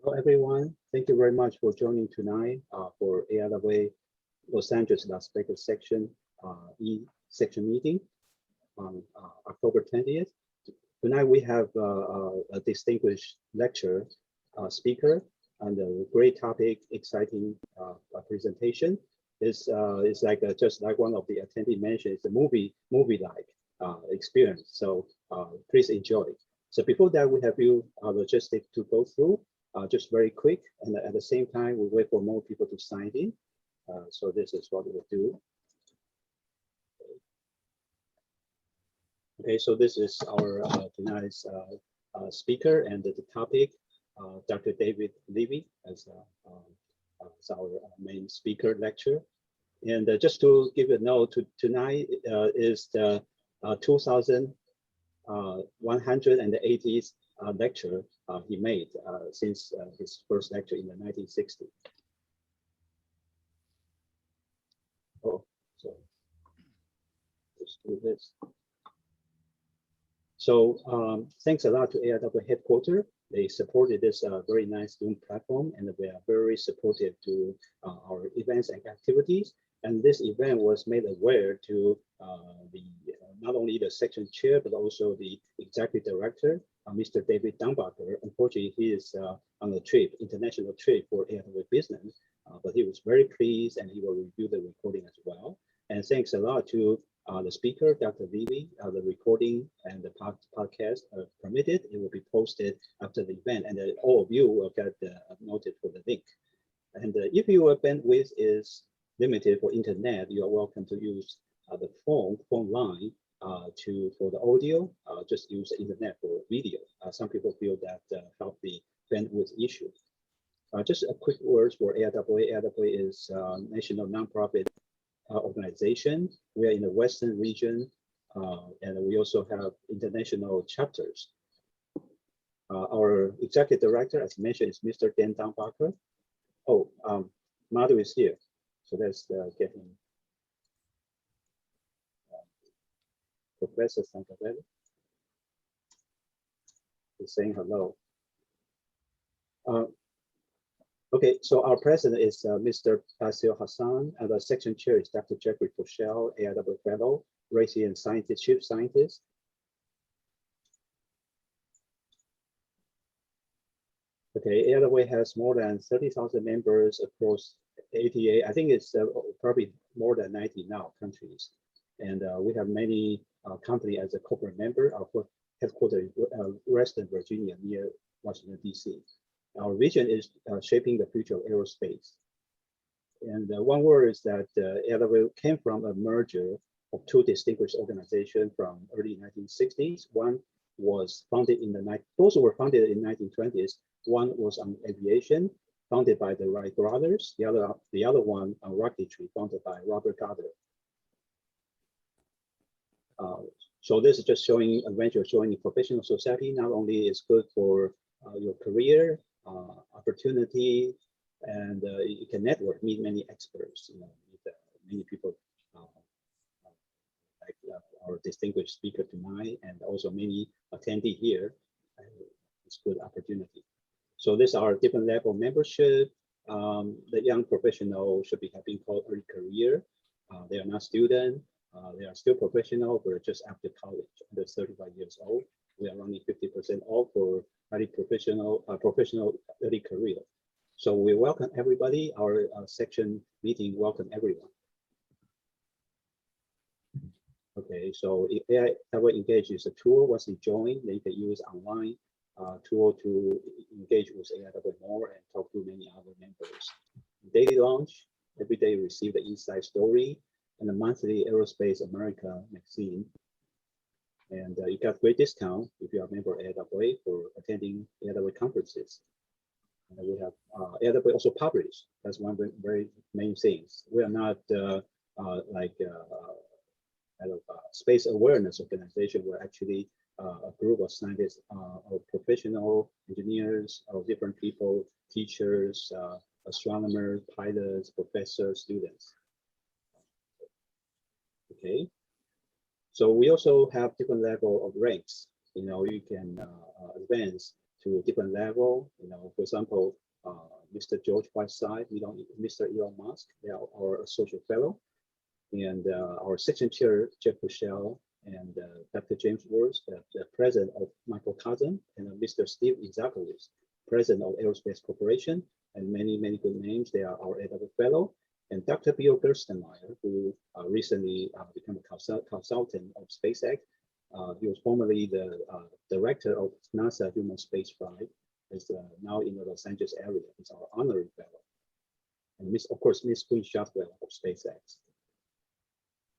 Hello, everyone. Thank you very much for joining tonight for AIAA Los Angeles Las Vegas section section meeting on October 20th. Tonight we have a distinguished lecture speaker and a great topic, exciting presentation. It's like just like one of the attendees mentioned, it's a movie-like experience. So please enjoy. So before that, we have few logistics to go through. Just very quick, and at the same time, we wait for more people to sign in. So this is what we'll do. Okay, so this is our tonight's speaker, and the topic, Dr. David Levy as our main speaker lecture. And just to give a note, tonight is the 2180th lecture he made since his first lecture in the 1960s. Oh, so let's do this. So thanks a lot to AIAA headquarters. They supported this very nice Zoom platform, and they are very supportive to our events and activities. And this event was made aware to not only the section chair, but also the executive director, Mr. David Dumbacher. Unfortunately, he is on a trip, international trip for AIAA business, but he was very pleased, and he will review the recording as well. And thanks a lot to the speaker, Dr. Levy. The recording and the podcast are permitted. It will be posted after the event, and all of you will get noted for the link. And if your bandwidth is limited for internet, you are welcome to use the phone line for the audio. Just use the internet for video. Some people feel that help the bandwidth issue. Just a quick word for AIAA. AIAA is a national nonprofit organization. We are in the Western region, and we also have international chapters. Our executive director, as mentioned, is Mr. Dan Dumbacher. Oh, Madhu is here, so let's get him. Professor Thangavelu is saying hello. Okay, so our president is Mr. Basil Hassan, and the section chair is Dr. Jeffrey Poshell, AIAA fellow, race and scientist, chief scientist. Okay, AIAA has more than 30,000 members across 88, I think it's probably more than 90 now countries. And we have many companies as a corporate member. Our headquarters in Western Virginia near Washington, D.C. Our vision is shaping the future of aerospace. And one word is that AIAA came from a merger of two distinguished organizations from early 1960s. One was founded in both were founded in 1920s. One was on aviation, founded by the Wright brothers. The other one on rocketry, founded by Robert Goddard. So this is just showing a venture showing professional society not only is good for your career, opportunity, and you can network, meet many experts, meet many people like our distinguished speaker tonight, and also many attendees here. It's a good opportunity. So these are different level of membership. The young professional should be having called early career. They are not students. They are still professional, but just after college, under 35 years old. We are running 50% off for highly professional early career. So we welcome everybody. Our section meeting welcome everyone. Okay, so if AIAA Engage is a tool, once you join, then you can use online tool to engage with AIAA more and talk to many other members. Daily launch, every day you receive the inside story and the monthly Aerospace America magazine. And you got great discount if you are a member of AIAA for attending AIAA conferences. And we have AIAA also publish. That's one of the very main things. We are not space awareness organization. We're actually a group of scientists, of professional engineers, of different people, teachers, astronomers, pilots, professors, students. Okay. So we also have different level of ranks. You can advance to a different level. For example, Mr. George Whiteside, Mr. Elon Musk, they are our associate fellow, and our section chair, Jeff Rochelle, and Dr. James Worth, the president of Michael Cousin, and Mr. Steve Izakowicz, president of Aerospace Corporation, and many, many good names. They are our AIAA fellow. And Dr. Bill Gerstenmaier, who recently became a consultant of SpaceX. He was formerly the director of NASA Human Space Flight, is now in the Los Angeles area. He's our honorary fellow. And of course, Miss Queen Shotwell of SpaceX.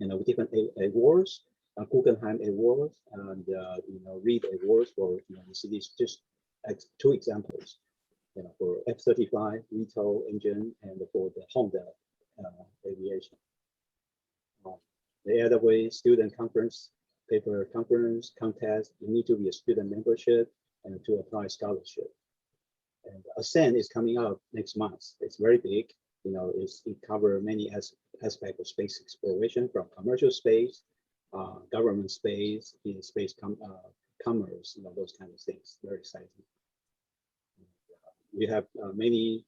And with different awards, Guggenheim Awards, and Reed Awards for, you see these just two examples, for F-35 VTOL engine and for the Honda aviation. The AIAA student conference, paper conference, contest, you need to be a student membership and to apply scholarship. And Ascend is coming up next month. It's very big. It covers many aspects of space exploration, from commercial space, government space, in space commerce, those kind of things. Very exciting. We have many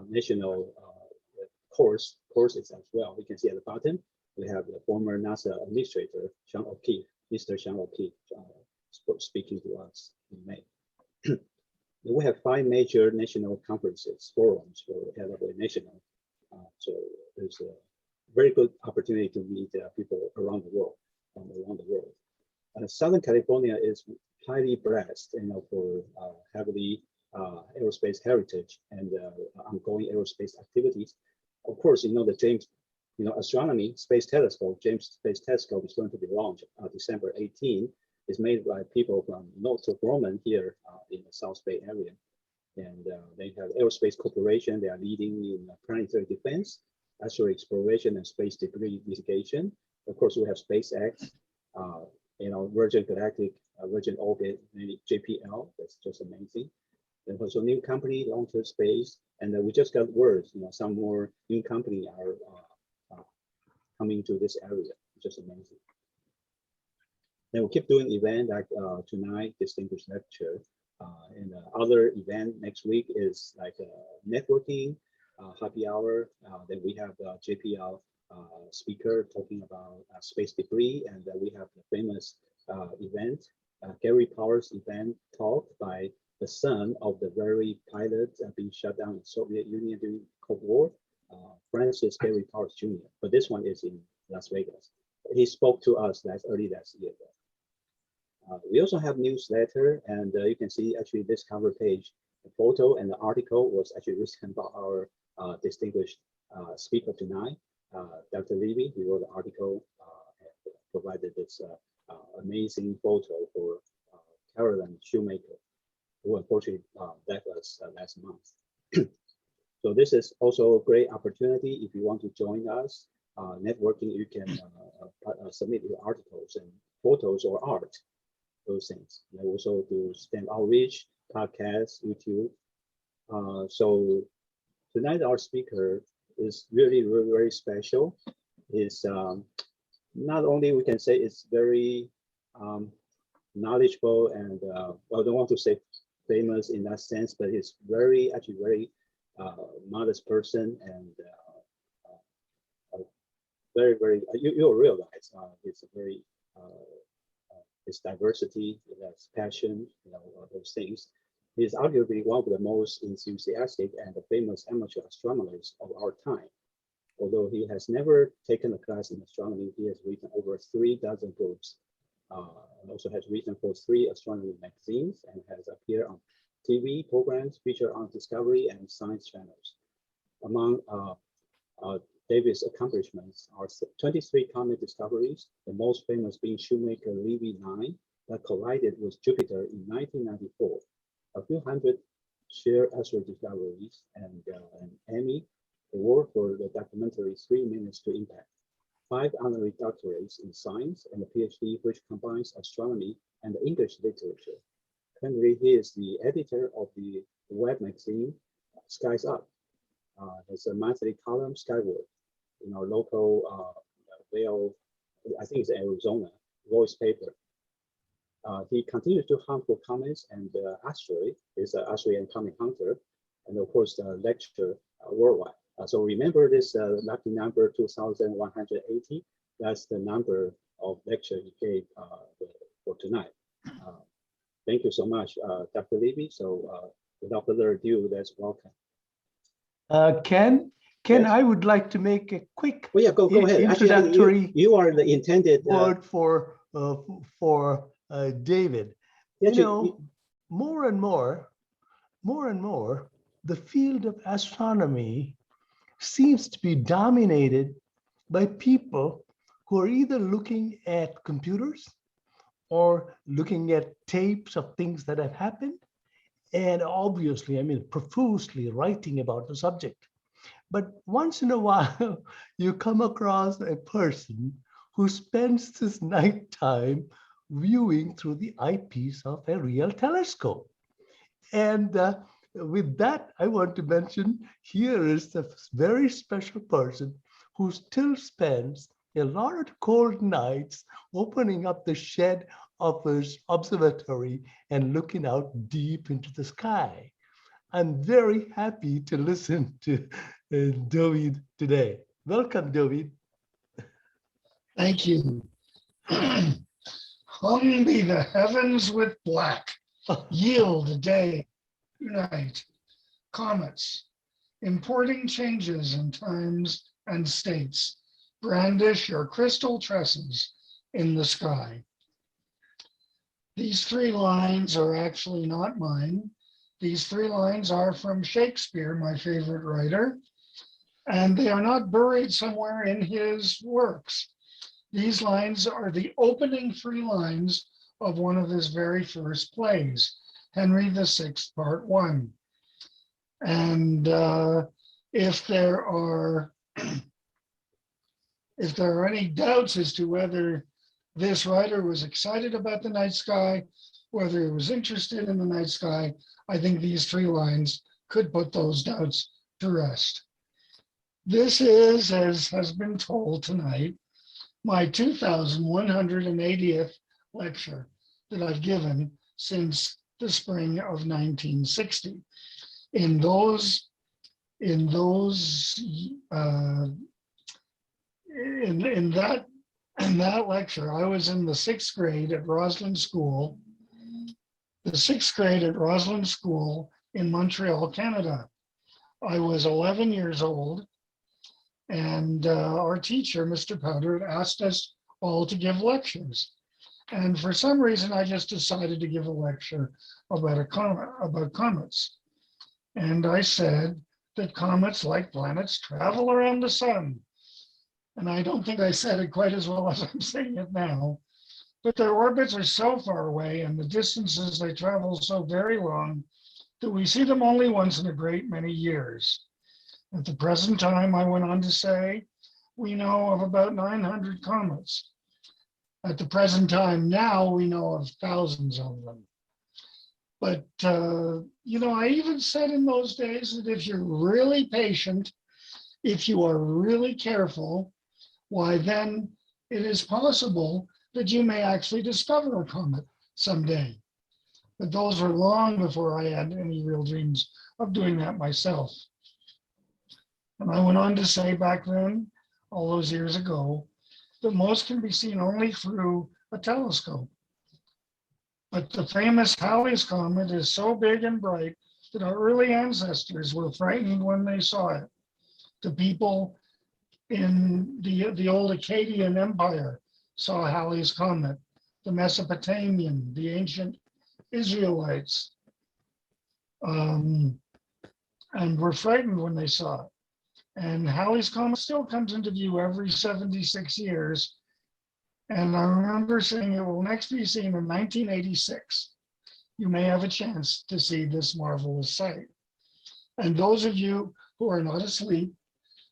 national courses as well. We can see at the bottom, we have the former NASA administrator, Sean O'Keefe, Mr. Sean O'Keefe, speaking to us in May. We have 5 major national conferences, forums for AIAA National. So there's a very good opportunity to meet people around the world, from around the world. Southern California is highly blessed, for heavily aerospace heritage and ongoing aerospace activities. Of course, the James, astronomy space telescope, James Space Telescope, is going to be launched December 18. It's made by people from Northrop Grumman here in the South Bay area. And they have Aerospace Corporation. They are leading in planetary defense, astral exploration, and space debris mitigation. Of course, we have SpaceX, Virgin Galactic, Virgin Orbit, JPL. That's just amazing. And also new company, long-term space. And we just got words, some more new company are coming to this area. Just amazing. Then we'll keep doing event like tonight, distinguished lecture. And other event next week is like networking, happy hour. Then we have JPL speaker talking about space debris, and we have the famous event, Gary Powers event talk by the son of the very pilot being shut down in Soviet Union during Cold War, Francis Gary Powers Jr. But this one is in Las Vegas. He spoke to us early last year. We also have newsletter, and you can see actually this cover page, the photo and the article was actually written by our distinguished speaker tonight, Dr. Levy. He wrote the article and provided this amazing photo for Carolyn Shoemaker, who unfortunately left us last month. So this is also a great opportunity. If you want to join us, networking, you can submit your articles and photos or art, those things. And also do STEM outreach, podcasts, YouTube. So tonight our speaker is really, really very special. Is not only we can say it's very knowledgeable and well, I don't want to say famous in that sense, but he's actually very modest person, and very, very, you'll realize it's a very, it's diversity, it's passion, those things. He's arguably one of the most enthusiastic and famous amateur astronomers of our time. Although he has never taken a class in astronomy, he has written over 3 dozen books, and also has written for 3 astronomy magazines, and has appeared on TV programs featured on Discovery and Science channels. Among David's accomplishments are 23 comet discoveries, the most famous being Shoemaker Levy 9 that collided with Jupiter in 1994. A few hundred shared astro discoveries, and an Emmy Award for the documentary 3 Minutes to Impact. 5 honorary doctorates in science and a PhD which combines astronomy and English literature. Currently, he is the editor of the web magazine Skies Up. There's a monthly column, Skyward, in our local Vail, I think it's Arizona, voice paper. He continues to hunt for comets and asteroid. Is an asteroid and comet hunter, and of course lecture worldwide. So remember this lucky number 2,180. That's the number of lecture he gave for tonight. Thank you so much, Dr. Levy. So without further ado, let's welcome. Ken, Yes. I would like to make a quick Go ahead. introductory Actually, you are the intended word for David. More and more, the field of astronomy seems to be dominated by people who are either looking at computers or looking at tapes of things that have happened, and obviously, profusely writing about the subject. But once in a while, you come across a person who spends his nighttime viewing through the eyepiece of a real telescope. And with that, I want to mention here is a very special person who still spends a lot of cold nights opening up the shed of his observatory and looking out deep into the sky. I'm very happy to listen to David today. Welcome, David. Thank you. Hung be the heavens with black, yield day, night, comets, importing changes in times and states, brandish your crystal tresses in the sky. These three lines are actually not mine. These three lines are from Shakespeare, my favorite writer, and they are not buried somewhere in his works. These lines are the opening three lines of one of his very first plays, Henry VI, Part 1. And if there are any doubts as to whether this writer was excited about the night sky, whether he was interested in the night sky, I think these three lines could put those doubts to rest. This is, as has been told tonight, my 2,180th lecture that I've given since the spring of 1960. In that lecture, I was in the sixth grade at Roslyn School, in Montreal, Canada. I was 11 years old, and our teacher, Mr. Powder, asked us all to give lectures. And for some reason, I just decided to give a lecture about comets. And I said that comets, like planets, travel around the sun. And I don't think I said it quite as well as I'm saying it now, but their orbits are so far away and the distances they travel so very long that we see them only once in a great many years. At the present time, I went on to say, we know of about 900 comets. At the present time now, we know of thousands of them. But, I even said in those days that if you're really patient, if you are really careful, why then it is possible that you may actually discover a comet someday. But those were long before I had any real dreams of doing that myself. And I went on to say back then, all those years ago, that most can be seen only through a telescope. But the famous Halley's Comet is so big and bright that our early ancestors were frightened when they saw it. The people in the old Akkadian Empire saw Halley's Comet, the Mesopotamian, the ancient Israelites, and were frightened when they saw it. And Halley's Comet still comes into view every 76 years. And I remember saying it will next be seen in 1986. You may have a chance to see this marvelous sight. And those of you who are not asleep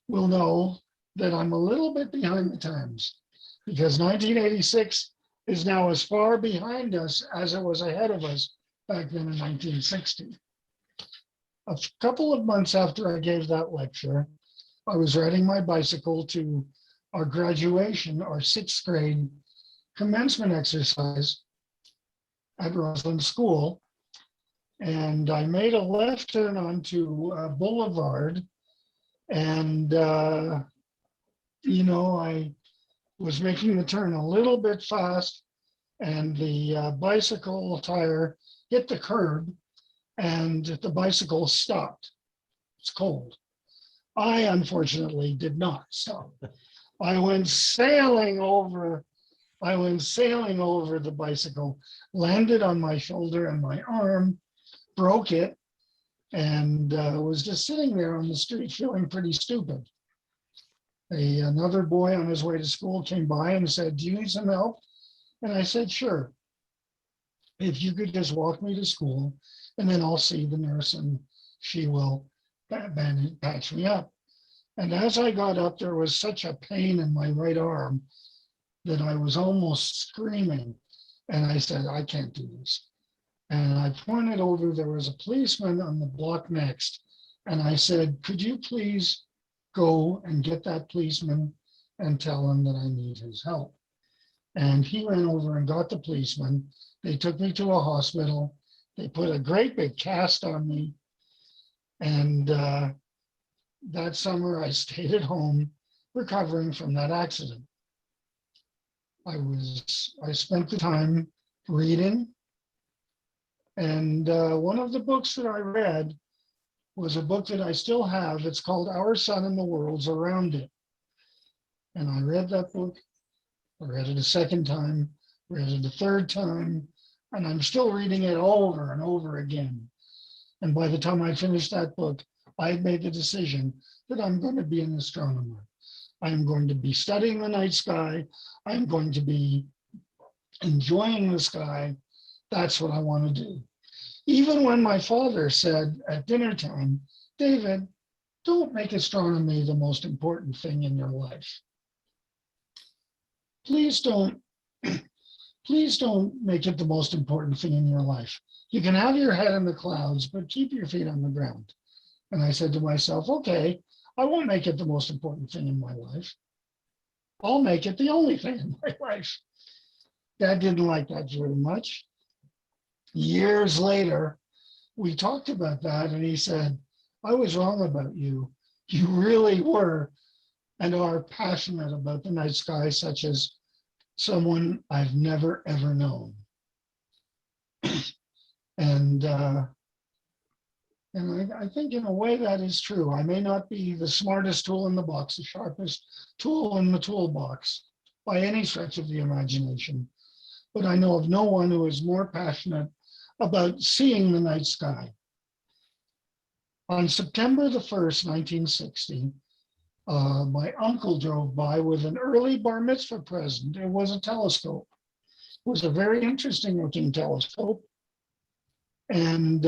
will know that I'm a little bit behind the times, because 1986 is now as far behind us as it was ahead of us back then in 1960. A couple of months after I gave that lecture, I was riding my bicycle to our graduation, our sixth grade commencement exercise. at Roslyn School. And I made a left turn onto Boulevard. And, you know, I was making the turn a little bit fast, and the bicycle tire hit the curb, and the bicycle stopped. It's cold. I unfortunately did not stop. I went sailing over the bicycle, landed on my shoulder and my arm, broke it, and was just sitting there on the street feeling pretty stupid. Another boy on his way to school came by and said, "Do you need some help?" And I said, "Sure. If you could just walk me to school, and then I'll see the nurse and she will patch me up." And as I got up, there was such a pain in my right arm that I was almost screaming. And I said, "I can't do this." And I pointed over, there was a policeman on the block next. And I said, "Could you please go and get that policeman and tell him that I need his help?" And he ran over and got the policeman. They took me to a hospital. They put a great big cast on me. And that summer I stayed at home recovering from that accident. I spent the time reading. And one of the books that I read was a book that I still have. It's called Our Sun and the Worlds Around It. And I read that book. I read it a second time, read it a third time, and I'm still reading it over and over again. And by the time I finished that book, I had made the decision that I'm going to be an astronomer. I'm going to be studying the night sky. I'm going to be enjoying the sky. That's what I want to do. Even when my father said at dinner time, "David, don't make astronomy the most important thing in your life. Please don't make it the most important thing in your life. You can have your head in the clouds, but keep your feet on the ground." And I said to myself, okay, I won't make it the most important thing in my life. I'll make it the only thing in my life. Dad didn't like that very much. Years later, we talked about that, and he said, "I was wrong about you. You really were and are passionate about the night sky, such as someone I've never, ever known." And I think in a way that is true. I may not be the smartest tool in the box, the sharpest tool in the toolbox by any stretch of the imagination, but I know of no one who is more passionate about seeing the night sky. On September the 1st, 1960, my uncle drove by with an early bar mitzvah present. It was a telescope. It was a very interesting looking telescope. And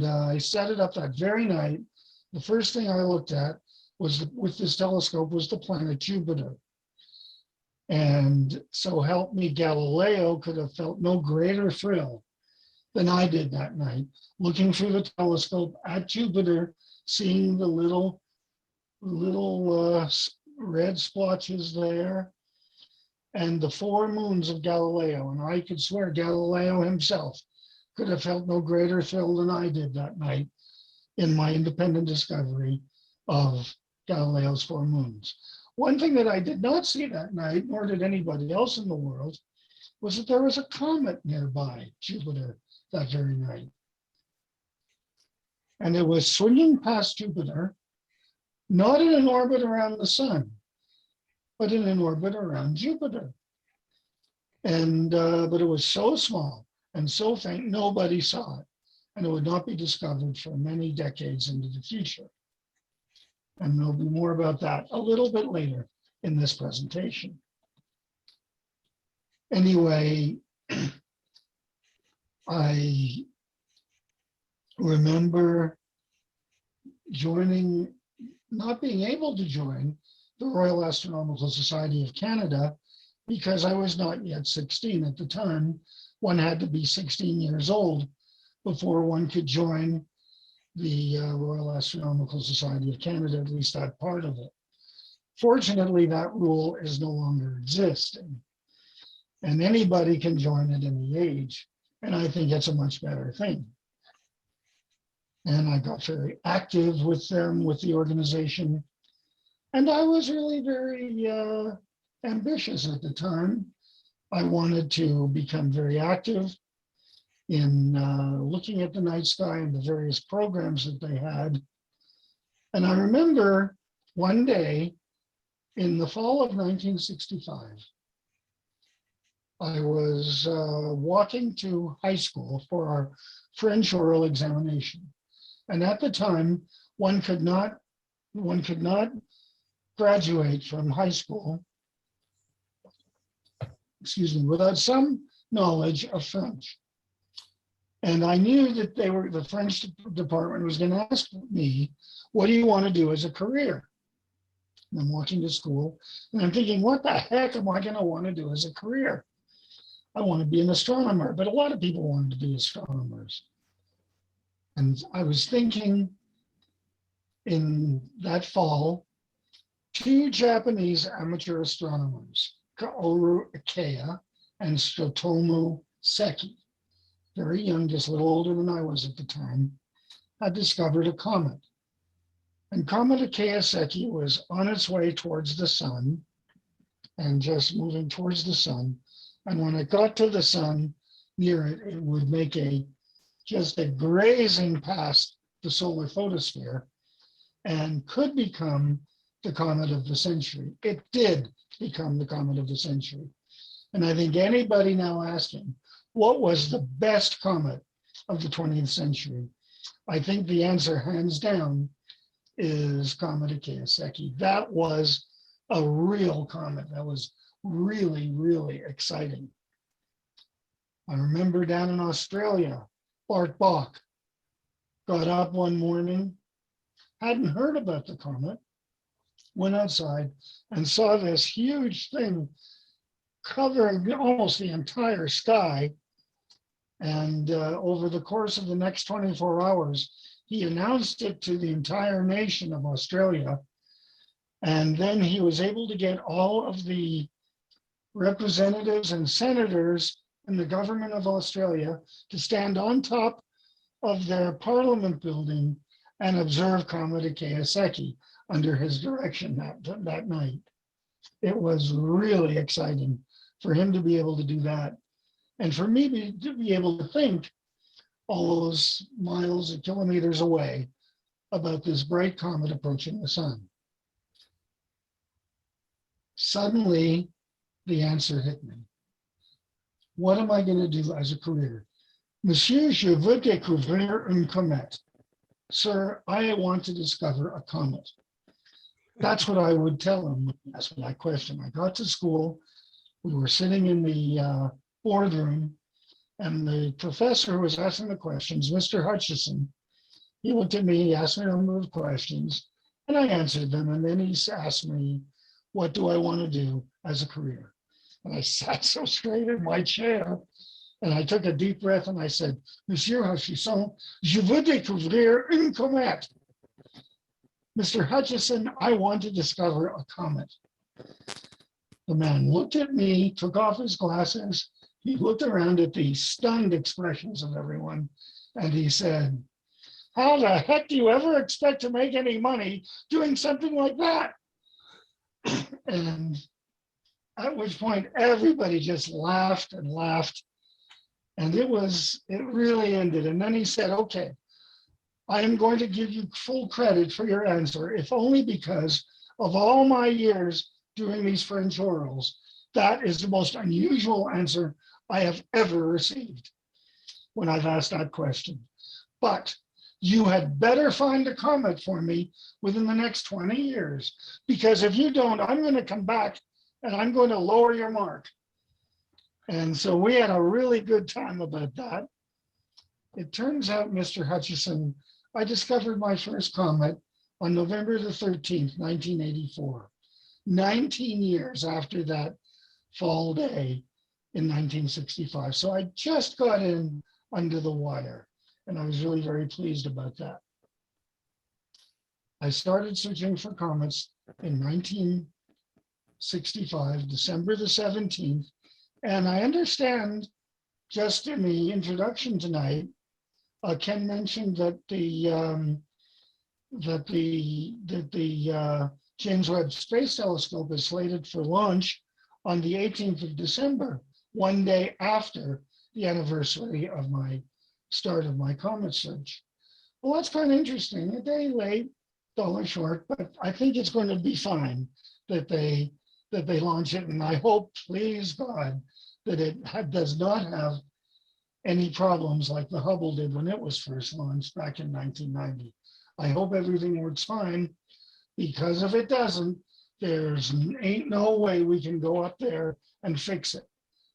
I set it up that very night. The first thing I looked at was with this telescope was the planet Jupiter. And so help me, Galileo could have felt no greater thrill than I did that night, looking through the telescope at Jupiter, seeing the little red splotches there, and the 4 moons of Galileo. And I could swear Galileo himself could have felt no greater thrill than I did that night in my independent discovery of Galileo's 4 moons. One thing that I did not see that night, nor did anybody else in the world, was that there was a comet nearby Jupiter that very night. And it was swinging past Jupiter, not in an orbit around the sun, but in an orbit around Jupiter. And but it was so small and so faint, nobody saw it. And it would not be discovered for many decades into the future. And there'll be more about that a little bit later in this presentation. Anyway, I remember not being able to join the Royal Astronomical Society of Canada because I was not yet 16 at the time. One had to be 16 years old before one could join the Royal Astronomical Society of Canada, at least that part of it. Fortunately, that rule is no longer existing. and anybody can join at any age. And I think it's a much better thing. And I got very active with them, with the organization. And I was really very ambitious at the time. I wanted to become very active in looking at the night sky and the various programs that they had. And I remember one day in the fall of 1965, I was walking to high school for our French oral examination. And at the time, one could not graduate from high school, without some knowledge of French. And I knew that the French department was going to ask me, what do you want to do as a career? And I'm walking to school and I'm thinking, what the heck am I going to want to do as a career? I want to be an astronomer, but a lot of people wanted to be astronomers. And I was thinking in that fall, 2 Japanese amateur astronomers, Kaoru Ikeya and Tsutomu Seki, very young, just a little older than I was at the time, had discovered a comet. And Comet Ikeya Seki was on its way towards the sun and just moving towards the sun. And when it got to the sun, near it, it would make just a grazing past the solar photosphere and could become the comet of the century. It did become the comet of the century. And I think anybody now asking, what was the best comet of the 20th century? I think the answer, hands down, is Comet Ikeya Seki. That was a real comet. That was really, really exciting. I remember down in Australia, Bart Bach got up one morning, hadn't heard about the comet, went outside and saw this huge thing covering almost the entire sky. And over the course of the next 24 hours, he announced it to the entire nation of Australia. And then he was able to get all of the representatives and senators in the government of Australia to stand on top of their parliament building and observe Comet Ikeya Seki under his direction that night. It was really exciting for him to be able to do that. And for me to be able to think all those miles and kilometers away about this bright comet approaching the sun. Suddenly, the answer hit me. What am I going to do as a career? Monsieur, je veux découvrir une comète. Sir, I want to discover a comet. That's what I would tell him when he asked me that question. I got to school, we were sitting in the boardroom, and the professor who was asking the questions, Mr. Hutchison, he looked at me, he asked me a number of questions, and I answered them. And then he asked me, what do I want to do as a career? And I sat so straight in my chair, and I took a deep breath and I said, Monsieur Hutchison, je veux découvrir une comète. Mr. Hutchison, I want to discover a comet. The man looked at me, took off his glasses. He looked around at the stunned expressions of everyone, and he said, how the heck do you ever expect to make any money doing something like that? And at which point everybody just laughed and laughed. And it really ended. And then he said, okay, I am going to give you full credit for your answer, if only because of all my years doing these French orals, that is the most unusual answer I have ever received when I've asked that question. But you had better find a comet for me within the next 20 years, because if you don't, I'm going to come back and I'm going to lower your mark. And so we had a really good time about that. It turns out, Mr. Hutchison, I discovered my first comet on November the 13th, 1984, 19 years after that fall day in 1965. So I just got in under the wire, and I was really very pleased about that. I started searching for comets in 1965, December the 17th, And I understand just in the introduction tonight, Ken mentioned that the James Webb Space Telescope is slated for launch on the 18th of December, one day after the anniversary of my start of my comet search. Well, that's kind of interesting. A day late, dollar short, but I think it's going to be fine that they launch it. And I hope, please God, that it does not have any problems like the Hubble did when it was first launched back in 1990. I hope everything works fine, because if it doesn't, there's ain't no way we can go up there and fix it,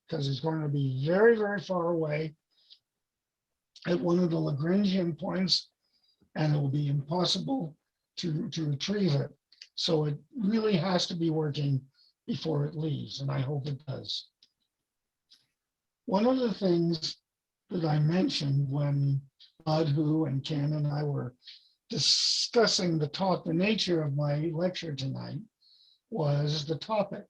because it's going to be very, very far away at one of the Lagrangian points, and it will be impossible to retrieve it. So it really has to be working before it leaves, and I hope it does. One of the things that I mentioned when Madhu and Ken and I were discussing the nature of my lecture tonight was the topic.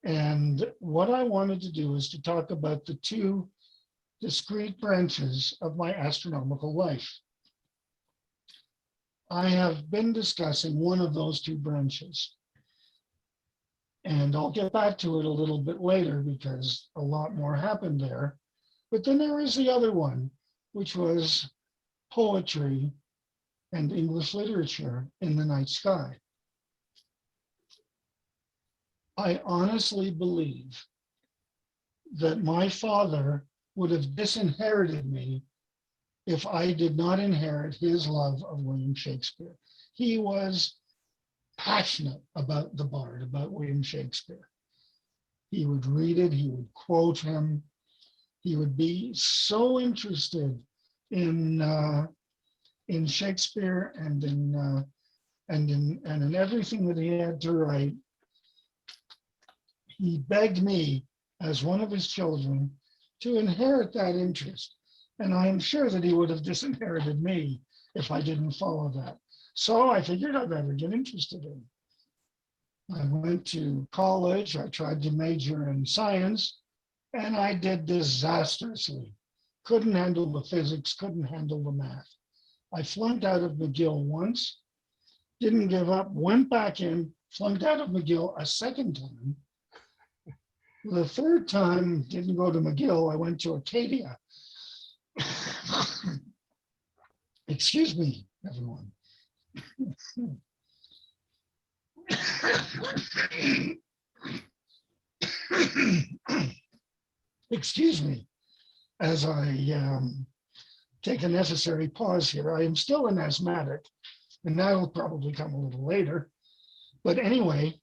And what I wanted to do is to talk about the two discrete branches of my astronomical life. I have been discussing one of those two branches. And I'll get back to it a little bit later because a lot more happened there. But then there is the other one, which was poetry and English literature in the night sky. I honestly believe that my father would have disinherited me if I did not inherit his love of William Shakespeare. He was passionate about the Bard, about William Shakespeare. He would read it, he would quote him. He would be so interested in Shakespeare and in everything that he had to write. He begged me as one of his children to inherit that interest. And I am sure that he would have disinherited me if I didn't follow that. So I figured I'd better get interested in it. I went to college. I tried to major in science, and I did disastrously. Couldn't handle the physics, couldn't handle the math. I flunked out of McGill once, didn't give up, went back in, flunked out of McGill a second time. The third time, didn't go to McGill, I went to Acadia. Excuse me, everyone. Excuse me, as I take a necessary pause here. I am still an asthmatic, and that'll probably come a little later. But anyway,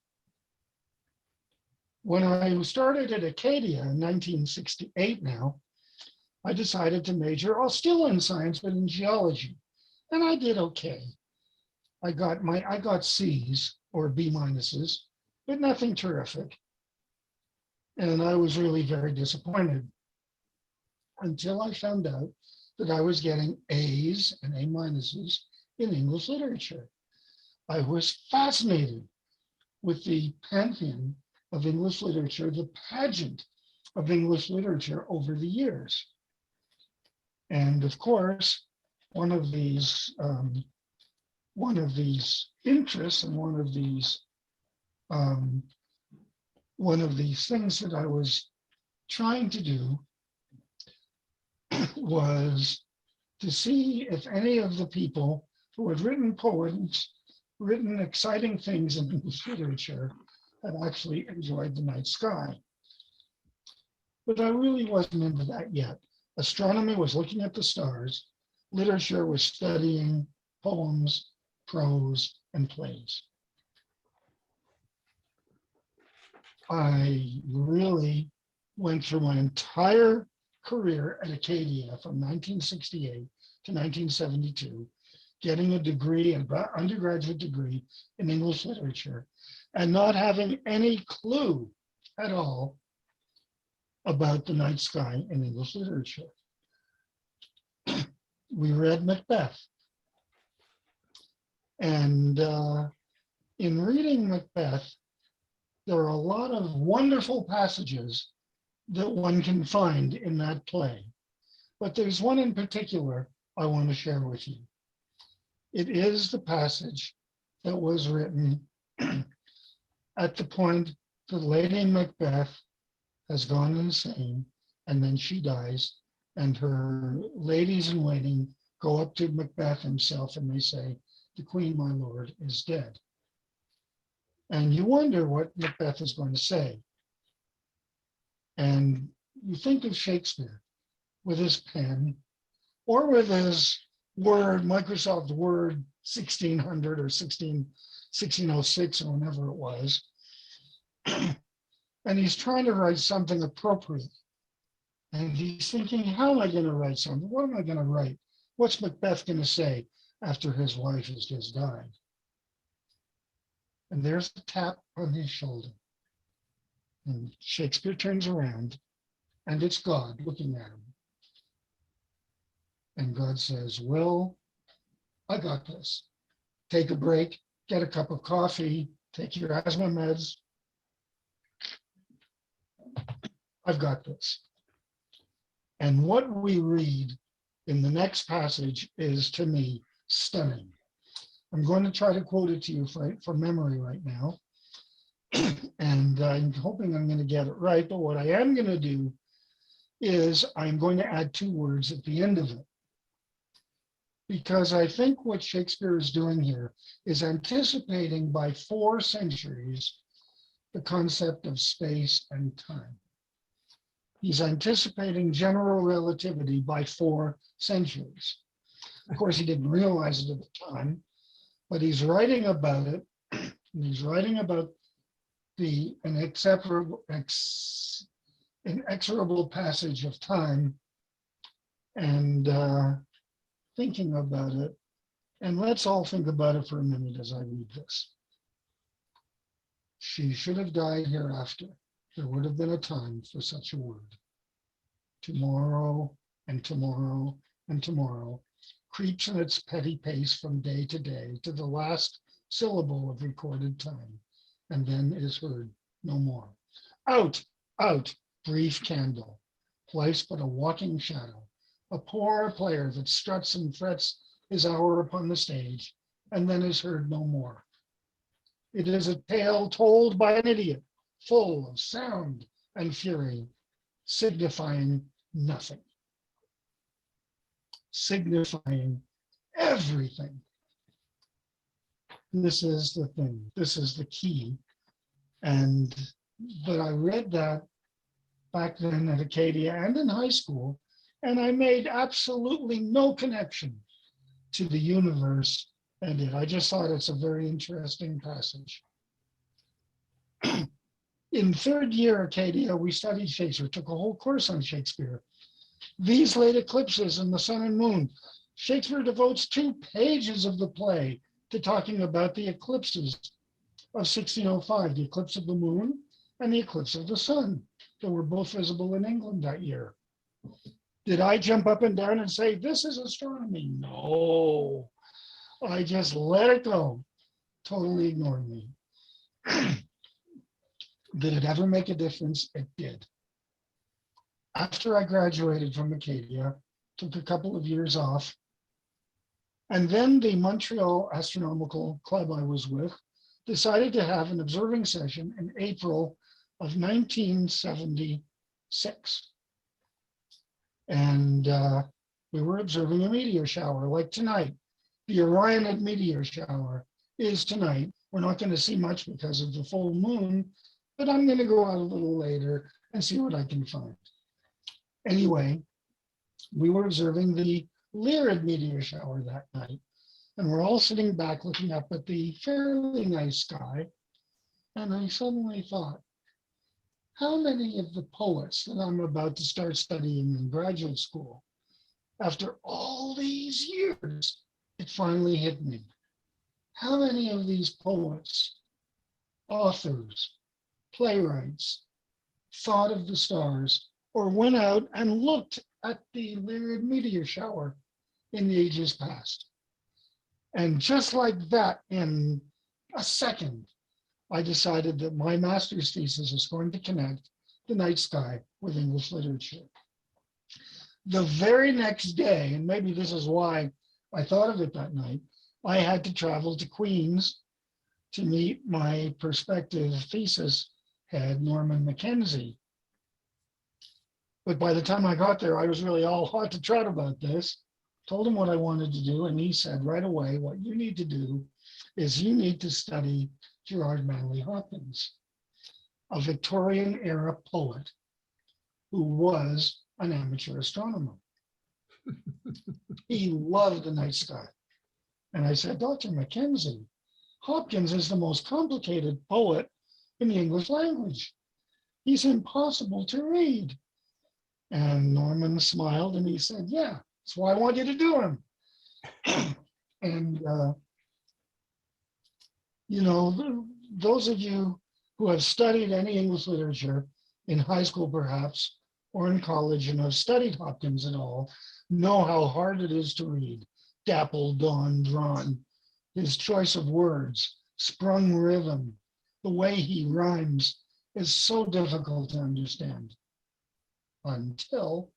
when I started at Acadia in 1968 now, I decided to major, still in science, but in geology. And I did okay. I got C's or B minuses, but nothing terrific. And I was really very disappointed until I found out that I was getting A's and A minuses in English literature. I was fascinated with the pantheon of English literature, the pageant of English literature over the years. And of course, one of these interests and one of these things that I was trying to do was to see if any of the people who had written poems, written exciting things in English literature, had actually enjoyed the night sky. But I really wasn't into that yet. Astronomy was looking at the stars. Literature was studying poems, prose, and plays. I really went through my entire career at Acadia from 1968 to 1972, getting a degree, an undergraduate degree in English literature, and not having any clue at all about the night sky in English literature. We read Macbeth. And in reading Macbeth, there are a lot of wonderful passages that one can find in that play. But there's one in particular I want to share with you. It is the passage that was written at the point that Lady Macbeth has gone insane, and then she dies, and her ladies in waiting go up to Macbeth himself and they say, "The Queen, my lord, is dead." And you wonder what Macbeth is going to say. And you think of Shakespeare with his pen or with his Word, Microsoft Word 1600 or 1606 or whenever it was. And he's trying to write something appropriate. And he's thinking, how am I going to write something? What am I going to write? What's Macbeth going to say after his wife has just died? And there's a tap on his shoulder. And Shakespeare turns around, and it's God looking at him. And God says, "Well, I got this. Take a break, get a cup of coffee, take your asthma meds. I've got this." And what we read in the next passage is, to me, stunning. I'm going to try to quote it to you from memory right now. And I'm hoping I'm going to get it right. But what I am going to do is I'm going to add 2 words at the end of it. Because I think what Shakespeare is doing here is anticipating by 4 centuries the concept of space and time. He's anticipating general relativity by 4 centuries. Of course, he didn't realize it at the time, but he's writing about it. And he's writing about the inexorable passage of time and thinking about it. And let's all think about it for a minute as I read this. She should have died hereafter. There would have been a time for such a word. Tomorrow and tomorrow and tomorrow creeps in its petty pace from day to day to the last syllable of recorded time, and then is heard no more. Out, out, brief candle, life's but a walking shadow, a poor player that struts and frets his hour upon the stage, and then is heard no more. It is a tale told by an idiot, full of sound and fury, signifying nothing, signifying everything. This is the thing, this is the key. But I read that back then at Acadia and in high school, and I made absolutely no connection to the universe and it. I just thought it's a very interesting passage. In 3rd year Acadia, we studied Shakespeare, took a whole course on Shakespeare. These late eclipses and the sun and moon. Shakespeare devotes 2 pages of the play to talking about the eclipses of 1605, the eclipse of the moon and the eclipse of the sun that were both visible in England that year. Did I jump up and down and say, this is astronomy? No, I just let it go, totally ignored me. Did it ever make a difference? It did. After I graduated from Acadia, took a couple of years off, and then the Montreal Astronomical Club I was with decided to have an observing session in April of 1976. And we were observing a meteor shower like tonight. The Orionid meteor shower is tonight. We're not going to see much because of the full moon, but I'm going to go out a little later and see what I can find. Anyway, we were observing the Lyrid meteor shower that night, and we're all sitting back looking up at the fairly nice sky. And I suddenly thought, how many of the poets that I'm about to start studying in graduate school, after all these years, it finally hit me. How many of these poets, authors, playwrights, thought of the stars or went out and looked at the Lyrid meteor shower in the ages past? And just like that, in a second, I decided that my master's thesis is going to connect the night sky with English literature. The very next day, and maybe this is why I thought of it that night, I had to travel to Queens to meet my prospective thesis head, Norman Mackenzie. But by the time I got there, I was really all hot to trot about this, told him what I wanted to do, and he said right away, what you need to do is you need to study Gerard Manley Hopkins, a Victorian era poet who was an amateur astronomer. He loved the night sky. And I said, Dr. Mackenzie, Hopkins is the most complicated poet in the English language. He's impossible to read. And Norman smiled and he said, yeah, that's why I want you to do him. And, you know, those of you who have studied any English literature in high school, perhaps, or in college and have studied Hopkins at all, know how hard it is to read. Dappled, dawn, drawn, his choice of words, sprung rhythm, the way he rhymes is so difficult to understand until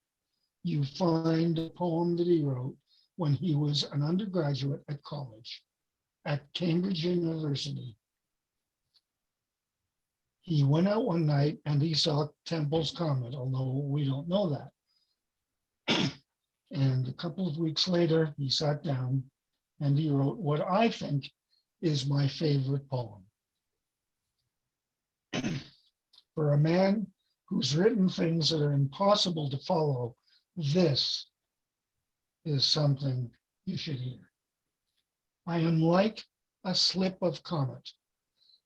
you find a poem that he wrote when he was an undergraduate at college at Cambridge University. He went out one night and he saw Temple's Comet, although we don't know that. And a couple of weeks later, he sat down and he wrote what I think is my favorite poem. For a man who's written things that are impossible to follow, this is something you should hear. I am like a slip of comet,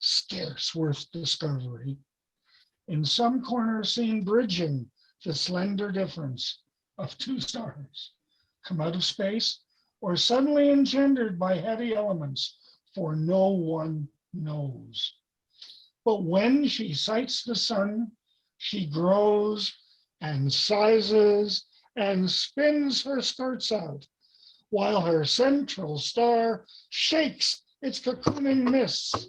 scarce worth discovery. In some corner seen bridging the slender difference of two stars, come out of space or suddenly engendered by heavy elements, for no one knows. But when she sights the sun, she grows and sizes and spins her skirts out, while her central star shakes its cocooning mists.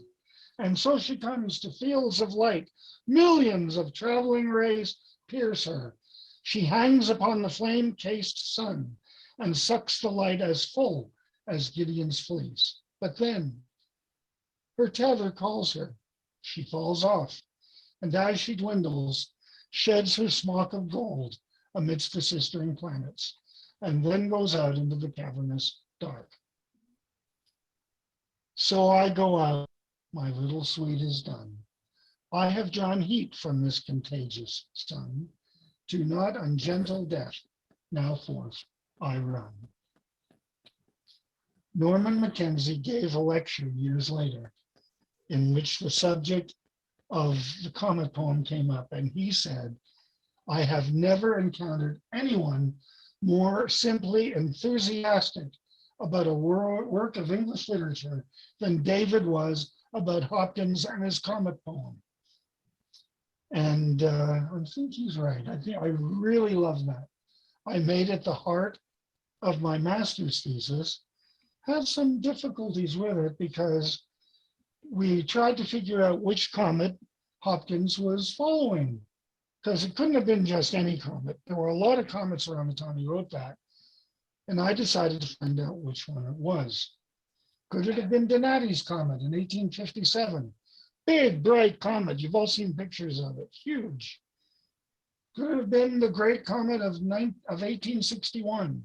And so she comes to fields of light. Millions of traveling rays pierce her. She hangs upon the flame-cased sun and sucks the light as full as Gideon's fleece. But then her tether calls her. She falls off, and as she dwindles, sheds her smock of gold amidst the sistering planets, and then goes out into the cavernous dark. So I go out, my little sweet is done. I have drawn heat from this contagious sun. To not ungentle death, now forth I run. Norman Mackenzie gave a lecture years later in which the subject of the comet poem came up, and he said, I have never encountered anyone more simply enthusiastic about a work of English literature than David was about Hopkins and his comet poem. And I think he's right. I really love that. I made it the heart of my master's thesis. Had some difficulties with it because we tried to figure out which comet Hopkins was following, because it couldn't have been just any comet. There were a lot of comets around the time he wrote that. And I decided to find out which one it was. Could it have been Donati's comet in 1857? Big, bright comet. You've all seen pictures of it. Huge. Could it have been the great comet of 1861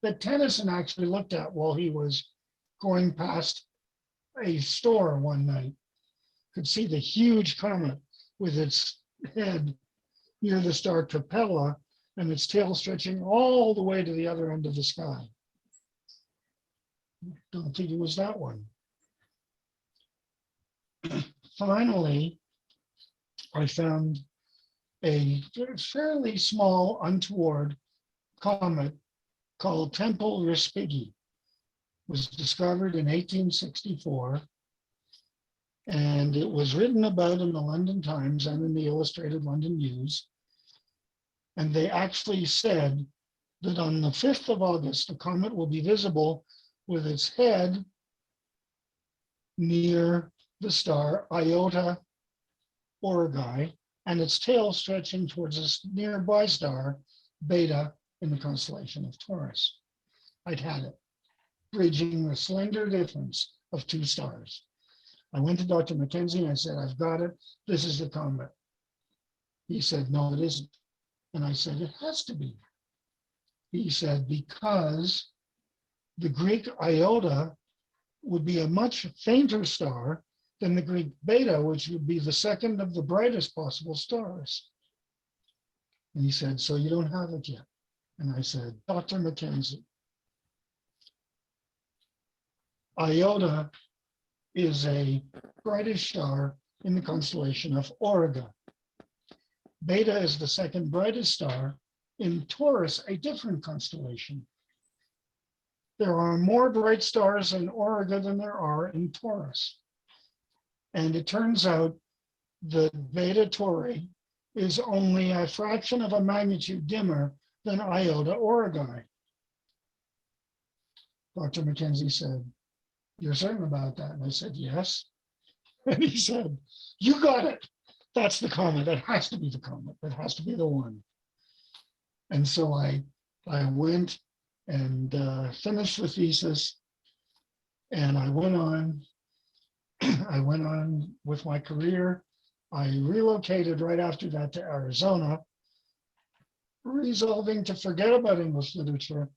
that Tennyson actually looked at while he was going past a store one night? Could see the huge comet with its head near the star Capella and its tail stretching all the way to the other end of the sky. Don't think it was that one. Finally, I found a fairly small, untoward comet called Temple Respighi. It was discovered in 1864, and it was written about in the London Times and in the Illustrated London News. And they actually said that on the 5th of August, the comet will be visible with its head near the star Iota Aurigae and its tail stretching towards a nearby star, Beta, in the constellation of Taurus. I'd had it, bridging the slender difference of two stars. I went to Dr. Mackenzie and I said, I've got it. This is the comet. He said, no, it isn't. And I said, it has to be. He said, because the Greek iota would be a much fainter star than the Greek beta, which would be the second of the brightest possible stars. And he said, so you don't have it yet. And I said, Dr. Mackenzie, Iota is a brightest star in the constellation of Auriga. Beta is the second brightest star in Taurus, a different constellation. There are more bright stars in Auriga than there are in Taurus. And it turns out that Beta Tauri is only a fraction of a magnitude dimmer than Iota Aurigae. Dr. Mackenzie said, you're certain about that? And I said, yes. And he said, you got it. That's the comet. That has to be the comet. That has to be the one. And so I went and finished the thesis, and I went on. I went on with my career. I relocated right after that to Arizona, resolving to forget about English literature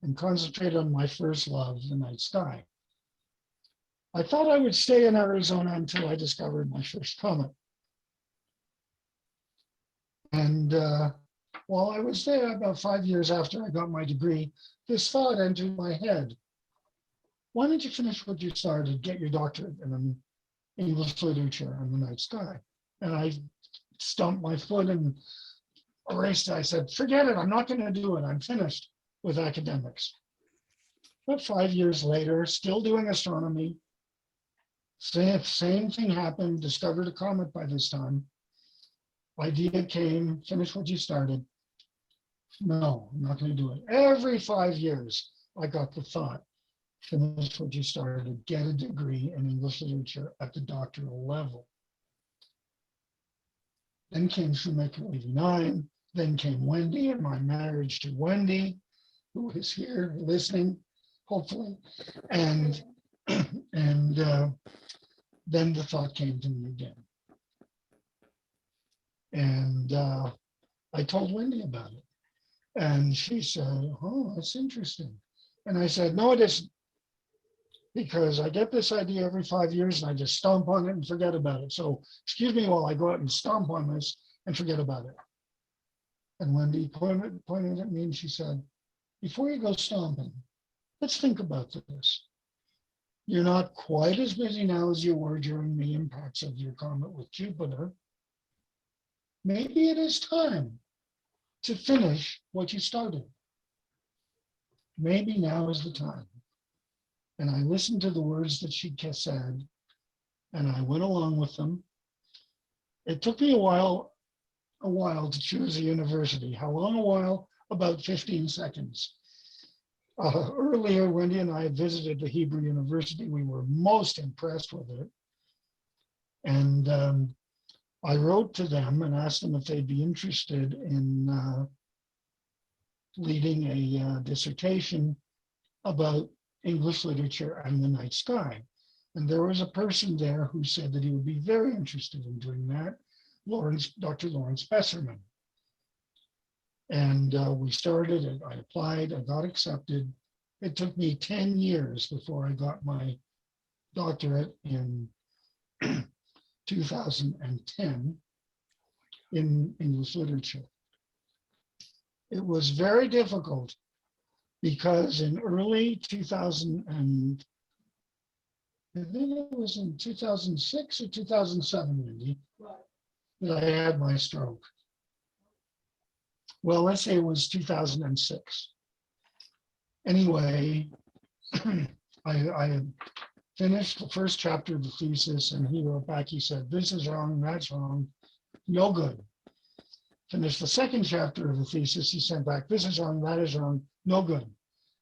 and concentrate on my first love, the night sky. I thought I would stay in Arizona until I discovered my first comet. And while I was there, about 5 years after I got my degree, this thought entered my head. Why don't you finish what you started, get your doctorate in English literature and the night sky? And I stomped my foot and erased it. I said, forget it, I'm not going to do it. I'm finished with academics. But 5 years later, still doing astronomy, same thing happened, discovered a comet by this time. Idea came, finish what you started. No, I'm not going to do it. Every 5 years, I got the thought, finish what you started, get a degree in English literature at the doctoral level. Then came Shoemaker 89, then came Wendy and my marriage to Wendy, who is here listening, hopefully. And then the thought came to me again. And I told Wendy about it. And she said, oh, that's interesting. And I said, no, it isn't. Because I get this idea every 5 years and I just stomp on it and forget about it. So excuse me while I go out and stomp on this and forget about it. And Wendy pointed at me and she said, before you go stomping, let's think about this. You're not quite as busy now as you were during the impacts of your comet with Jupiter. Maybe it is time to finish what you started. Maybe now is the time. And I listened to the words that she said, and I went along with them. It took me a while to choose a university. How long a while? About 15 seconds. Earlier, Wendy and I had visited the Hebrew University. We were most impressed with it. And I wrote to them and asked them if they'd be interested in leading a dissertation about English literature and the night sky. And there was a person there who said that he would be very interested in doing that, Dr. Lawrence Besserman. And we started and I applied, I got accepted. It took me 10 years before I got my doctorate in 2010 in English literature. It was very difficult because in early 2000, and I think it was in 2006 or 2007, Wendy, that I had my stroke. Well, let's say it was 2006. Anyway, I had finished the first chapter of the thesis and he wrote back, he said, this is wrong, that's wrong, no good. Finished the second chapter of the thesis, he sent back, this is wrong, that is wrong, no good.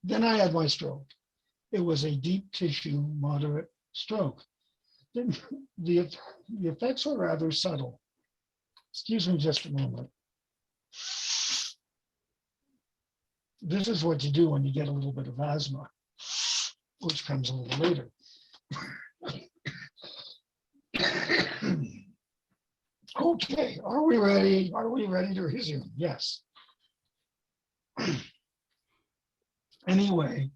Then I had my stroke. It was a deep tissue, moderate stroke. The effects were rather subtle. Excuse me just a moment. This is what you do when you get a little bit of asthma, which comes a little later. Okay, are we ready? Are we ready to resume? Yes. Anyway,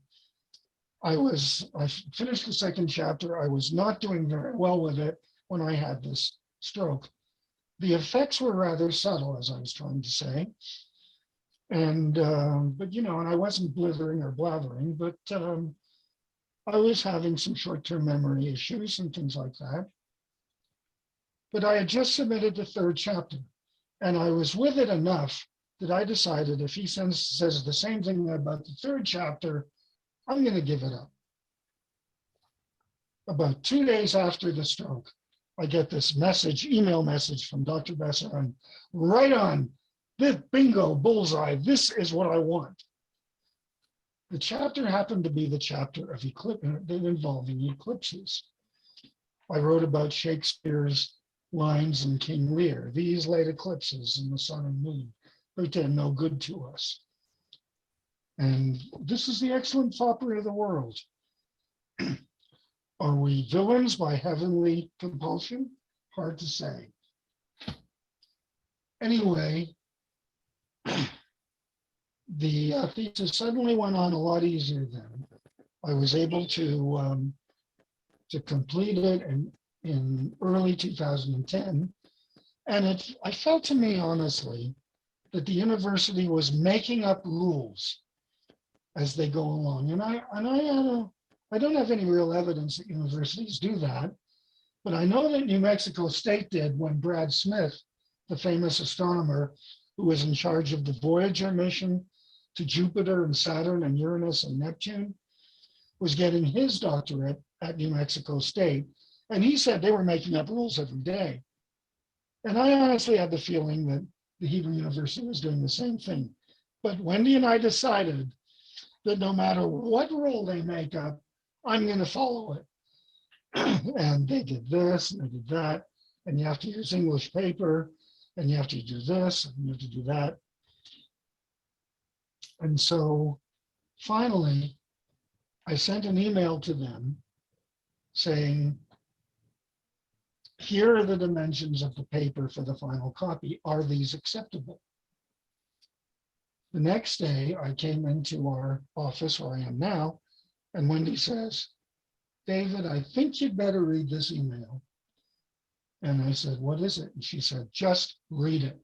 I finished the second chapter. I was not doing very well with it when I had this stroke. The effects were rather subtle, as I was trying to say. And, but and I wasn't blithering or blathering, but I was having some short-term memory issues and things like that. But I had just submitted the third chapter, and I was with it enough that I decided if he says the same thing about the third chapter, I'm going to give it up. About 2 days after the stroke, I get this email message from Dr. Besser, and right on, this bingo, bullseye, this is what I want. The chapter happened to be the chapter of involving eclipses. I wrote about Shakespeare's lines in King Lear. These late eclipses in the sun and moon, pretend no good to us. And this is the excellent foppery of the world. Are we villains by heavenly compulsion? Hard to say. Anyway, the thesis suddenly went on a lot easier then. I was able to complete it in early 2010. And I felt to me, honestly, that the university was making up rules as they go along. And I don't have any real evidence that universities do that, but I know that New Mexico State did when Brad Smith, the famous astronomer who was in charge of the Voyager mission to Jupiter and Saturn and Uranus and Neptune, was getting his doctorate at New Mexico State. And he said they were making up rules every day. And I honestly had the feeling that the Hebrew University was doing the same thing. But Wendy and I decided that no matter what rule they make up, I'm going to follow it. And they did this and they did that. And you have to use English paper, and you have to do this, and you have to do that. And so finally, I sent an email to them saying, here are the dimensions of the paper for the final copy. Are these acceptable? The next day, I came into our office where I am now, and Wendy says, David, I think you'd better read this email. And I said, what is it? And she said, just read it.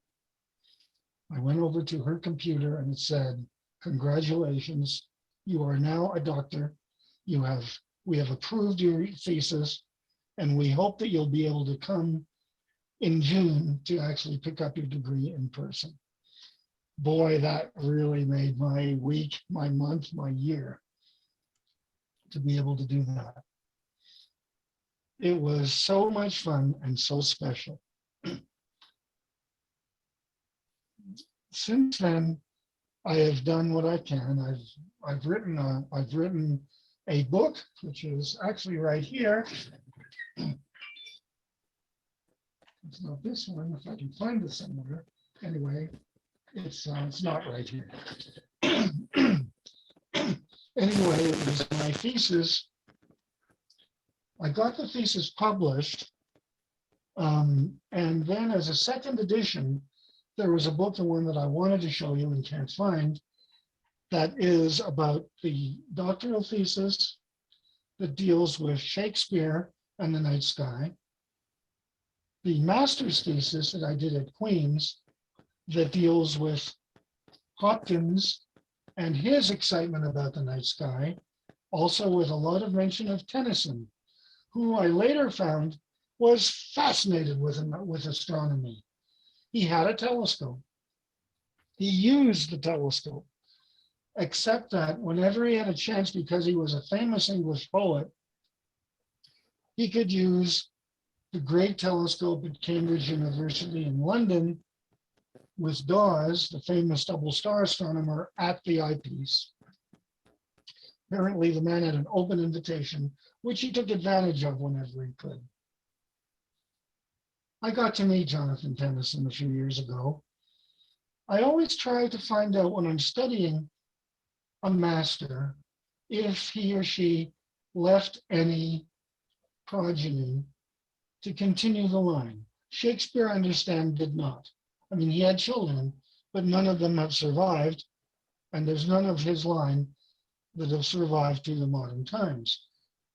I went over to her computer and it said, congratulations, you are now a doctor. We have approved your thesis, and we hope that you'll be able to come in June to actually pick up your degree in person. Boy, that really made my week, my month, my year to be able to do that. It was so much fun and so special. Since then, I have done what I can. I've written a book, which is actually right here. It's not this one, if I can find it somewhere. Anyway, it's not right here. Anyway, it was my thesis. I got the thesis published, and then as a second edition, there was a book, the one that I wanted to show you and can't find, that is about the doctoral thesis that deals with Shakespeare and the night sky, the master's thesis that I did at Queen's that deals with Hopkins and his excitement about the night sky, also with a lot of mention of Tennyson, who I later found was fascinated with astronomy. He had a telescope. He used the telescope, except that whenever he had a chance, because he was a famous English poet, he could use the great telescope at Cambridge University in London with Dawes, the famous double star astronomer, at the eyepiece. Apparently, the man had an open invitation, which he took advantage of whenever he could. I got to meet Jonathan Tennyson a few years ago. I always try to find out when I'm studying a master if he or she left any progeny to continue the line. Shakespeare, I understand, did not. I mean, he had children, but none of them have survived, and there's none of his line that have survived to the modern times.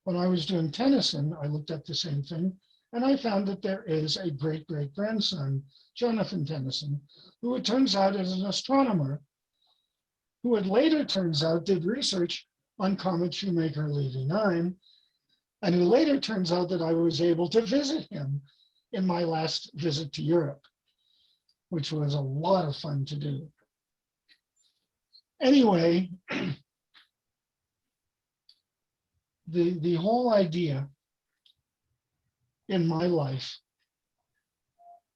When I was doing Tennyson, I looked at the same thing, and I found that there is a great-great-grandson, Jonathan Tennyson, who it turns out is an astronomer, who it later turns out did research on Comet Shoemaker Levy 9, and who later turns out that I was able to visit him in my last visit to Europe, which was a lot of fun to do. Anyway, the whole idea in my life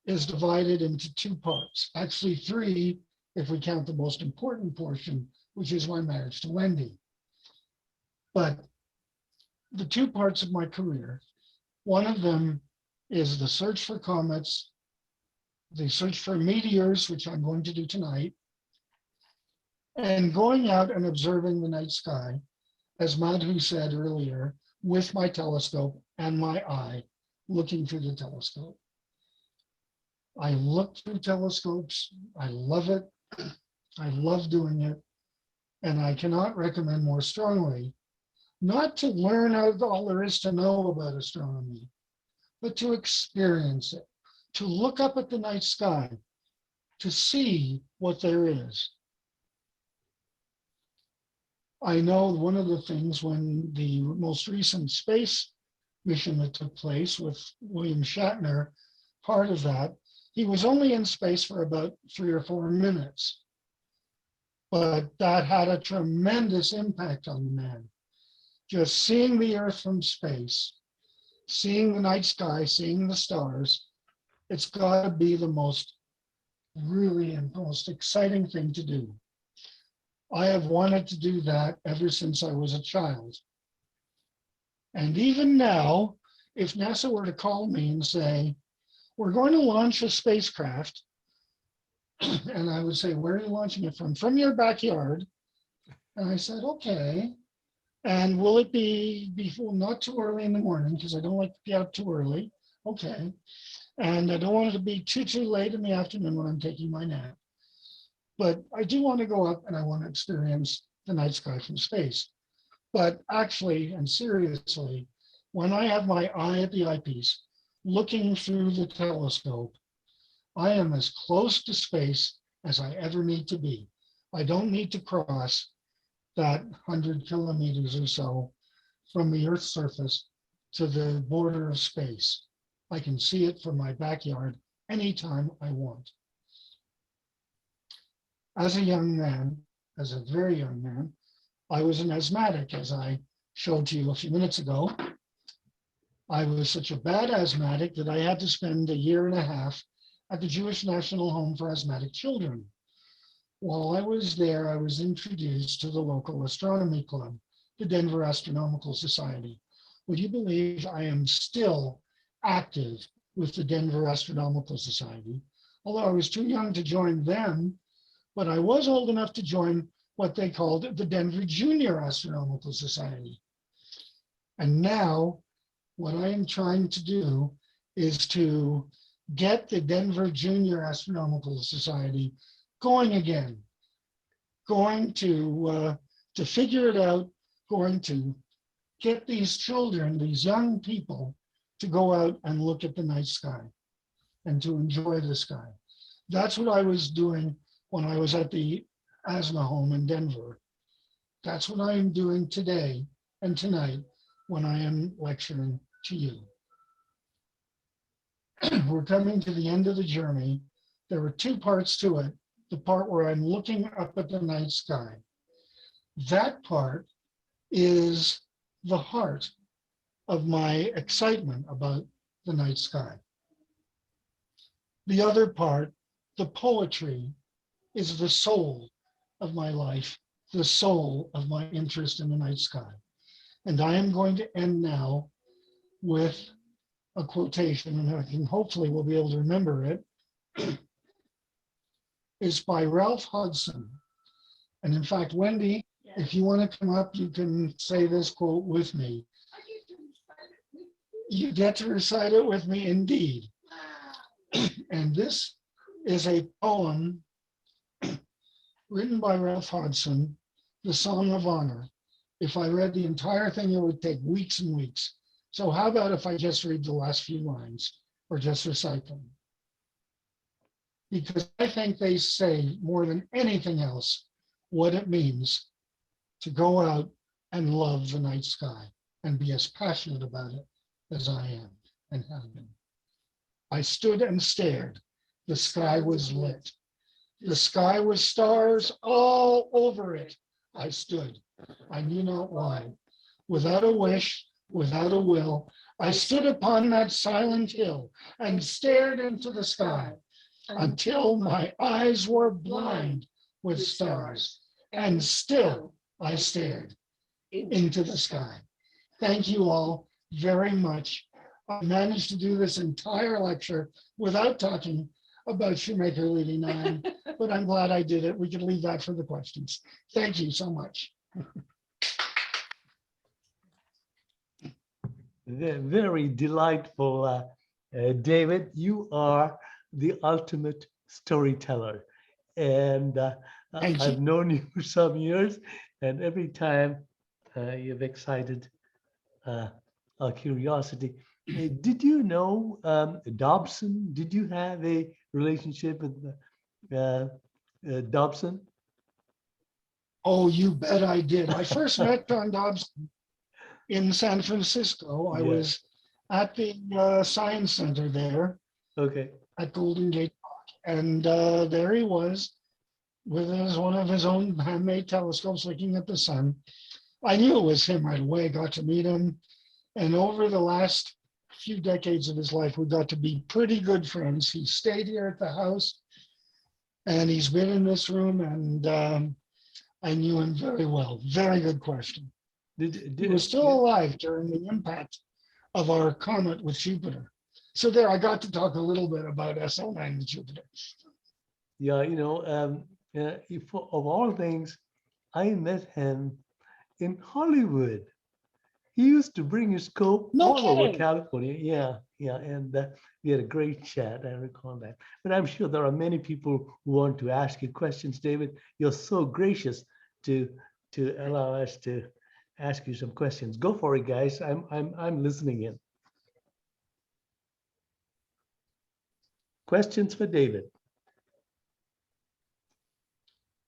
is divided into two parts, actually three, if we count the most important portion, which is my marriage to Wendy. But the two parts of my career, one of them is the search for comets, the search for meteors, which I'm going to do tonight, and going out and observing the night sky, as Madhu said earlier, with my telescope and my eye, looking through the telescope. I look through telescopes. I love it. I love doing it. And I cannot recommend more strongly, not to learn all there is to know about astronomy, but to experience it, to look up at the night sky, to see what there is. I know one of the things when the most recent space mission that took place with William Shatner, part of that, he was only in space for about 3 or 4 minutes. But that had a tremendous impact on the man. Just seeing the Earth from space, seeing the night sky, seeing the stars, it's got to be the most really and most exciting thing to do. I have wanted to do that ever since I was a child. And even now, if NASA were to call me and say, we're going to launch a spacecraft, and I would say, where are you launching it from? From your backyard. And I said, okay. And will it be before, not too early in the morning, because I don't like to be out too early. Okay. And I don't want it to be too late in the afternoon when I'm taking my nap. But I do want to go up and I want to experience the night sky from space. But actually, and seriously, when I have my eye at the eyepiece, looking through the telescope, I am as close to space as I ever need to be. I don't need to cross that 100 kilometers or so from the Earth's surface to the border of space. I can see it from my backyard anytime I want. As a young man, as a very young man, I was an asthmatic, as I showed to you a few minutes ago. I was such a bad asthmatic that I had to spend 1.5 years at the Jewish National Home for Asthmatic Children. While I was there, I was introduced to the local astronomy club, the Denver Astronomical Society. Would you believe I am still active with the Denver Astronomical Society? Although I was too young to join them, but I was old enough to join what they called the Denver Junior Astronomical Society. And now what I am trying to do is to get the Denver Junior Astronomical Society going again, going to figure it out, going to get these children, these young people, to go out and look at the night sky and to enjoy the sky. That's what I was doing when I was at the asthma home in Denver. That's what I am doing today and tonight when I am lecturing to you. We're coming to the end of the journey. There were 2 parts to it. The part where I'm looking up at the night sky. That part is the heart of my excitement about the night sky. The other part, the poetry, is the soul of my life, the soul of my interest in the night sky. And I am going to end now with a quotation, and I can hopefully will be able to remember it, is by Ralph Hudson. And in fact, Wendy, if you want to come up, you can say this quote with me. You get to recite it with me, indeed. And this is a poem written by Ralph Hudson, The Song of Honor. If I read the entire thing, it would take weeks and weeks. So how about if I just read the last few lines or just recite them? Because I think they say more than anything else what it means to go out and love the night sky and be as passionate about it as I am and have been. I stood and stared. The sky was lit. The sky was stars all over it. I stood. I knew not why. Without a wish, without a will, I stood upon that silent hill and stared into the sky until my eyes were blind with stars. And still I stared into the sky. Thank you all very much. I managed to do this entire lecture without talking about Shoemaker Levy 9, but I'm glad I did it. We can leave that for the questions. Thank you so much. Very delightful, David. You are the ultimate storyteller. And I've known you for some years, and every time you've excited our curiosity. Did you know Dobson? Did you have a relationship with Dobson? Oh, you bet I did. I first met John Dobson in San Francisco. I was at the Science Center there. Okay. At Golden Gate Park. And there he was with one of his own handmade telescopes looking at the sun. I knew it was him right away, got to meet him. And over the last few decades of his life, we got to be pretty good friends. He stayed here at the house and he's been in this room, and I knew him very well. Very good question. He was still alive during the impact of our comet with Jupiter. So there, I got to talk a little bit about SL9 and Jupiter. Yeah, of all things, I met him in Hollywood. He used to bring his scope all over California. Yeah, and we had a great chat. I recall that. But I'm sure there are many people who want to ask you questions, David. You're so gracious to allow us to ask you some questions. Go for it, guys. I'm listening in. Questions for David?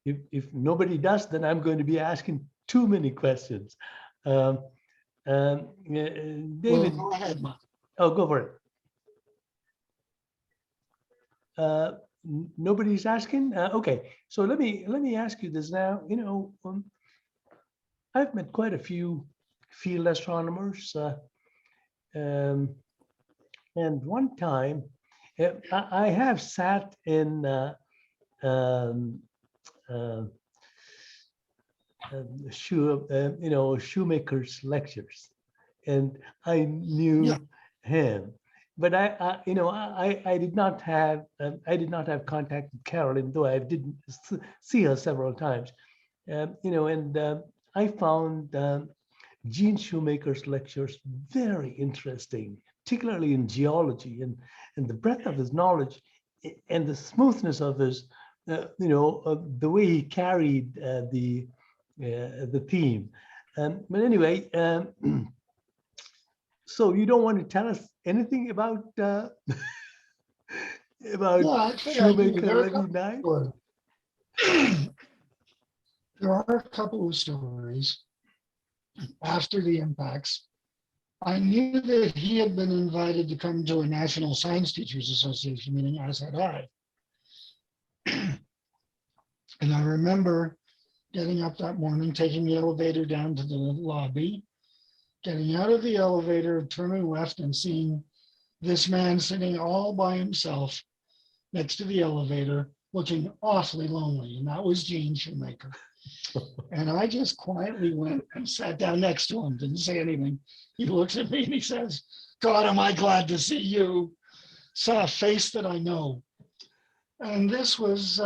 If nobody does, then I'm going to be asking too many questions. David, well, go ahead, Mark. Oh, go for it. Nobody's asking. Okay, so let me ask you this now. I've met quite a few field astronomers, and one time I have sat in Shoemaker's lectures, and I knew him, but I did not have contact with Carolyn, though I did see her several times, I found Gene Shoemaker's lectures very interesting, particularly in geology, and the breadth of his knowledge and the smoothness of his, the way he carried the theme. But anyway, so you don't want to tell us anything about Shoemaker Levy 9? There are a couple of stories after the impacts. I knew that he had been invited to come to a National Science Teachers Association meeting, as had I. And I remember getting up that morning, taking the elevator down to the lobby, getting out of the elevator, turning left and seeing this man sitting all by himself next to the elevator, looking awfully lonely. And that was Gene Shoemaker. And I just quietly went and sat down next to him, didn't say anything. He looks at me and he says, God, am I glad to see you. Saw a face that I know. And this was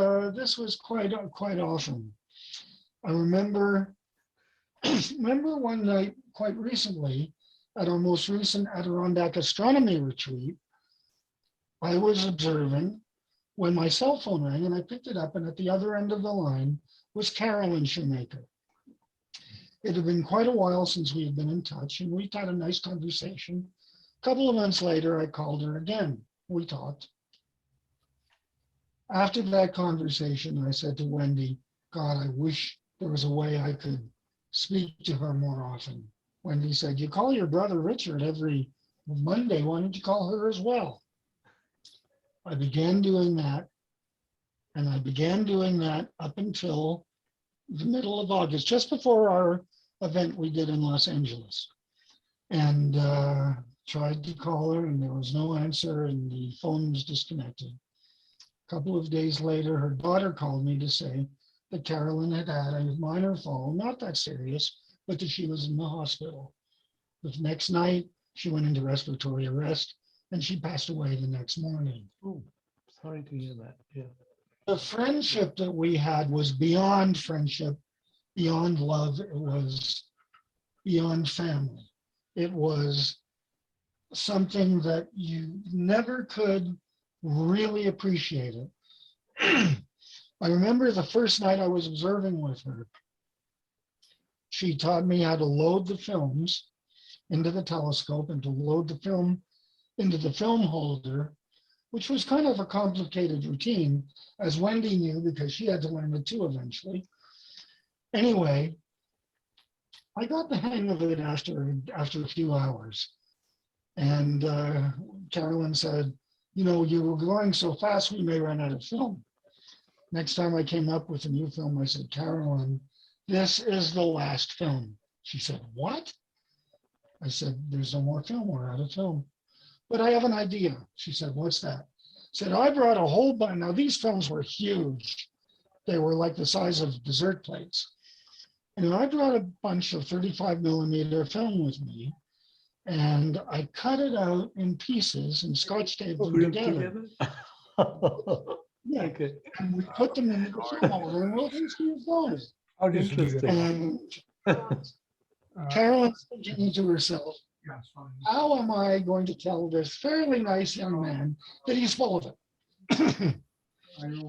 quite often. I remember one night quite recently at our most recent Adirondack astronomy retreat, I was observing when my cell phone rang and I picked it up, and at the other end of the line was Carolyn Shoemaker. It had been quite a while since we had been in touch, and we'd had a nice conversation. A couple of months later, I called her again. We talked. After that conversation, I said to Wendy, God, I wish there was a way I could speak to her more often. Wendy said, you call your brother Richard every Monday. Why don't you call her as well? I began doing that. And I began doing that up until the middle of August, just before our event we did in Los Angeles. And tried to call her, and there was no answer, and the phone was disconnected. A couple of days later, her daughter called me to say that Carolyn had had a minor fall, not that serious, but that she was in the hospital. The next night, she went into respiratory arrest, and she passed away the next morning. Oh, sorry to hear that. Yeah. The friendship that we had was beyond friendship, beyond love. It was beyond family. It was something that you never could really appreciate it. I remember the first night I was observing with her, she taught me how to load the films into the telescope and to load the film into the film holder, which was kind of a complicated routine, as Wendy knew, because she had to learn it too eventually. Anyway, I got the hang of it after a few hours. And Carolyn said, you know, you were going so fast, we may run out of film. Next time I came up with a new film, I said, Carolyn, this is the last film. She said, what? I said, there's no more film, we're out of film. But I have an idea. She said, what's that? I said, I brought a whole bunch. Now these films were huge. They were like the size of dessert plates. And I brought a bunch of 35 millimeter film with me, and I cut it out in pieces and Scotch taped them together. Yeah. Okay. And we put them in the film holder, and we'll just use those. How interesting. And Carolyn's thinking to herself, how am I going to tell this fairly nice young man that he's full of it?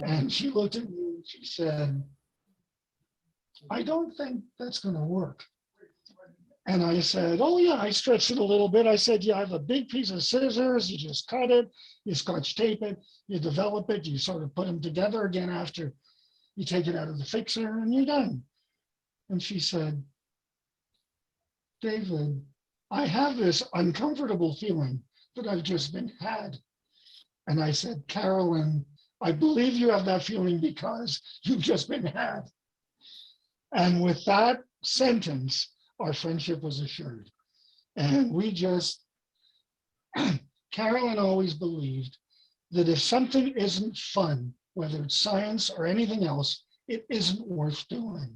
And she looked at me and she said, I don't think that's going to work. And I said, oh yeah, I stretched it a little bit. I said, you have a big piece of scissors, you just cut it, you Scotch tape it, you develop it, you sort of put them together again after you take it out of the fixer, and you're done. And she said, David, I have this uncomfortable feeling that I've just been had. And I said, Carolyn, I believe you have that feeling because you've just been had. And with that sentence, our friendship was assured. And we just, Carolyn always believed that if something isn't fun, whether it's science or anything else, it isn't worth doing.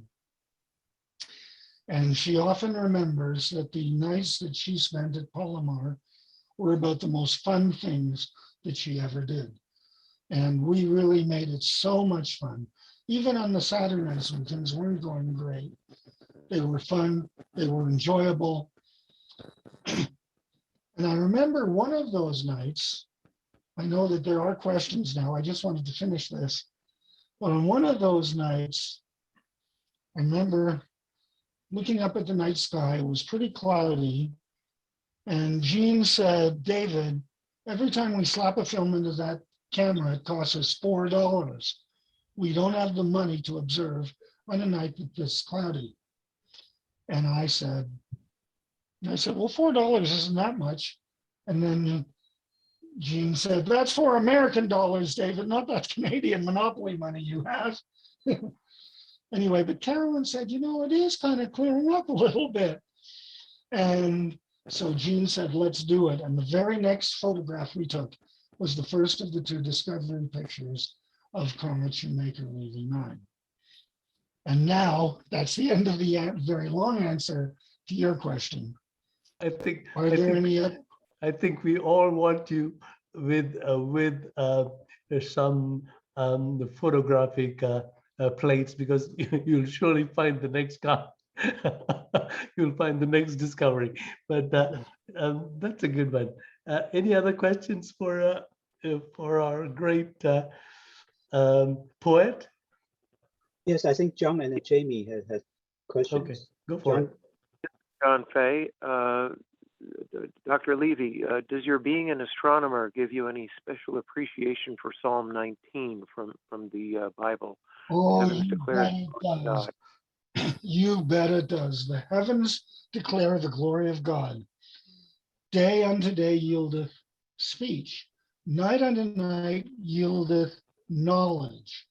And she often remembers that the nights that she spent at Palomar were about the most fun things that she ever did. And we really made it so much fun. Even on the Saturdays when things weren't going great, they were fun, they were enjoyable. And I remember one of those nights, I know that there are questions now, I just wanted to finish this. But on one of those nights, I remember looking up at the night sky, it was pretty cloudy. And Jean said, David, every time we slap a film into that camera, it costs us $4. We don't have the money to observe on a night that's cloudy. And I said, well, $4 isn't that much. And then Jean said, that's for American dollars, David, not that Canadian monopoly money you have. Anyway, but Carolyn said, you know, it is kind of clearing up a little bit. And so Jean said, let's do it. And the very next photograph we took was the first of the two discovery pictures of Comet Shoemaker-Levy 9. And now that's the end of the very long answer to your question. I think Are there any other? I think we all want you with some photographic plates, because you'll surely find the next guy. You'll find the next discovery. But that's a good one. Any other questions for our great poet? Yes, I think John and Jamie has questions. Okay, go for it. John Fay. Dr. Levy, does your being an astronomer give you any special appreciation for Psalm 19 from the Bible? Oh, Heavens you declare bet it God. does. You bet it does. The heavens declare the glory of God. Day unto day yieldeth speech. Night unto night yieldeth knowledge.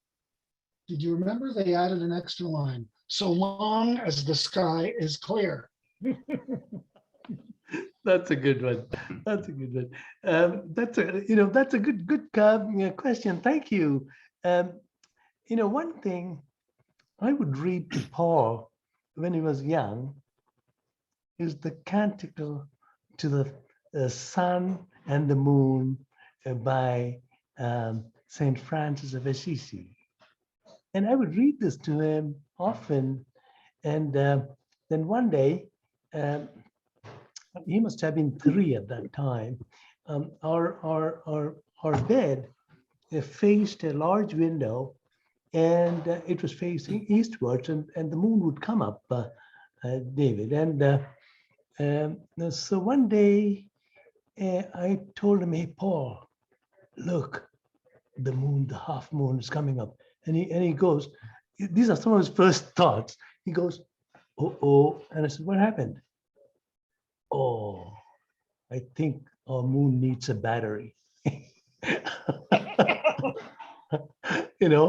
Did you remember they added an extra line? So long as the sky is clear. That's a good one. That's a good one. That's a good question. Thank you. One thing I would read to Paul when he was young is the canticle to the sun and the moon by Saint Francis of Assisi. And I would read this to him often. And then one day, he must have been 3 at that time. Our bed faced a large window, and it was facing eastwards, and the moon would come up, David. And so one day, I told him, "Hey, Paul, look, the moon, the half moon is coming up." And he goes, these are some of his first thoughts. He goes, "Oh." And I said, "What happened?" "Oh, I think our moon needs a battery." And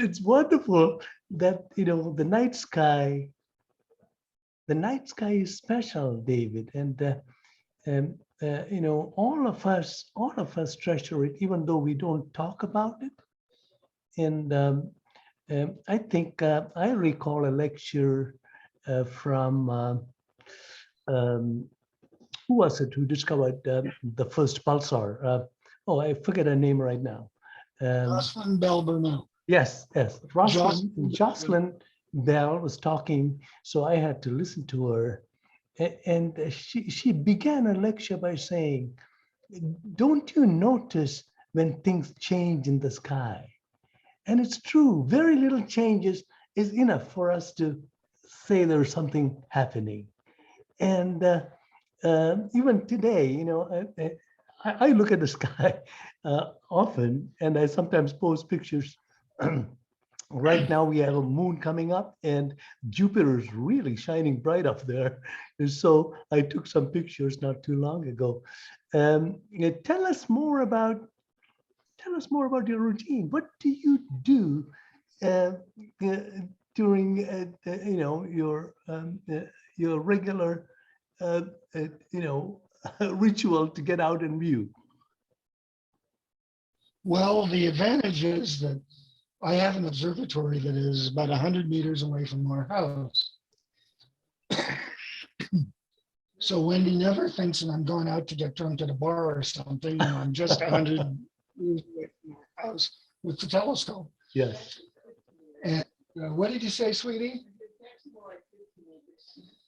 it's wonderful that the night sky is special, David, and all of us treasure it, even though we don't talk about it. And I think I recall a lecture from who was it who discovered the first pulsar? I forget her name right now. Jocelyn Bell Burnell. Yes. Jocelyn Bell was talking, so I had to listen to her. And she began her lecture by saying, "Don't you notice when things change in the sky?" And it's true, very little changes is enough for us to say there's something happening. And even today, I look at the sky often, and I sometimes post pictures. Right now we have a moon coming up, and Jupiter is really shining bright up there. And so I took some pictures not too long ago. Tell us more about your routine. What do you do during your regular ritual to get out and view? Well, the advantage is that I have an observatory that is about 100 meters away from our house. So Wendy never thinks that I'm going out to get drunk at a bar or something, and I'm just 100 meters away from our house with the telescope. Yes. And what did you say, sweetie?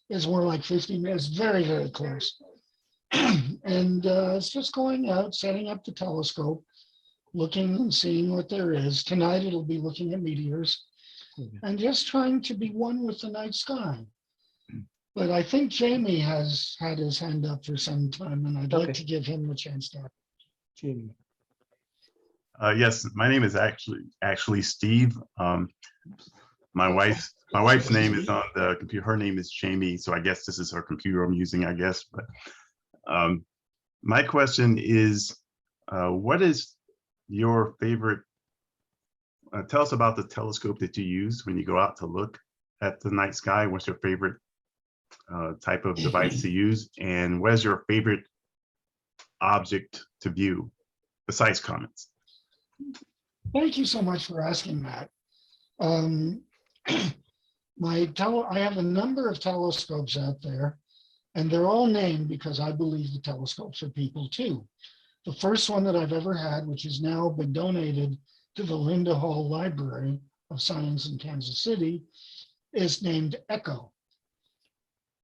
It's more like 50 minutes, very, very close. And it's just going out, setting up the telescope, looking and seeing what there is. Tonight it'll be looking at meteors, and just trying to be one with the night sky. But I think Jamie has had his hand up for some time, and I'd like to give him a chance to. Jamie. Yes, my name is actually Steve. My wife's name is on the computer. Her name is Jamie, so I guess this is her computer I'm using, I guess. But my question is, what is your favorite? Tell us about the telescope that you use when you go out to look at the night sky. What's your favorite type of device to use, and what is your favorite object to view besides comets? Thank you so much for asking that. I have a number of telescopes out there. And they're all named because I believe the telescopes are people too. The first one that I've ever had, which has now been donated to the Linda Hall Library of Science in Kansas City, is named Echo.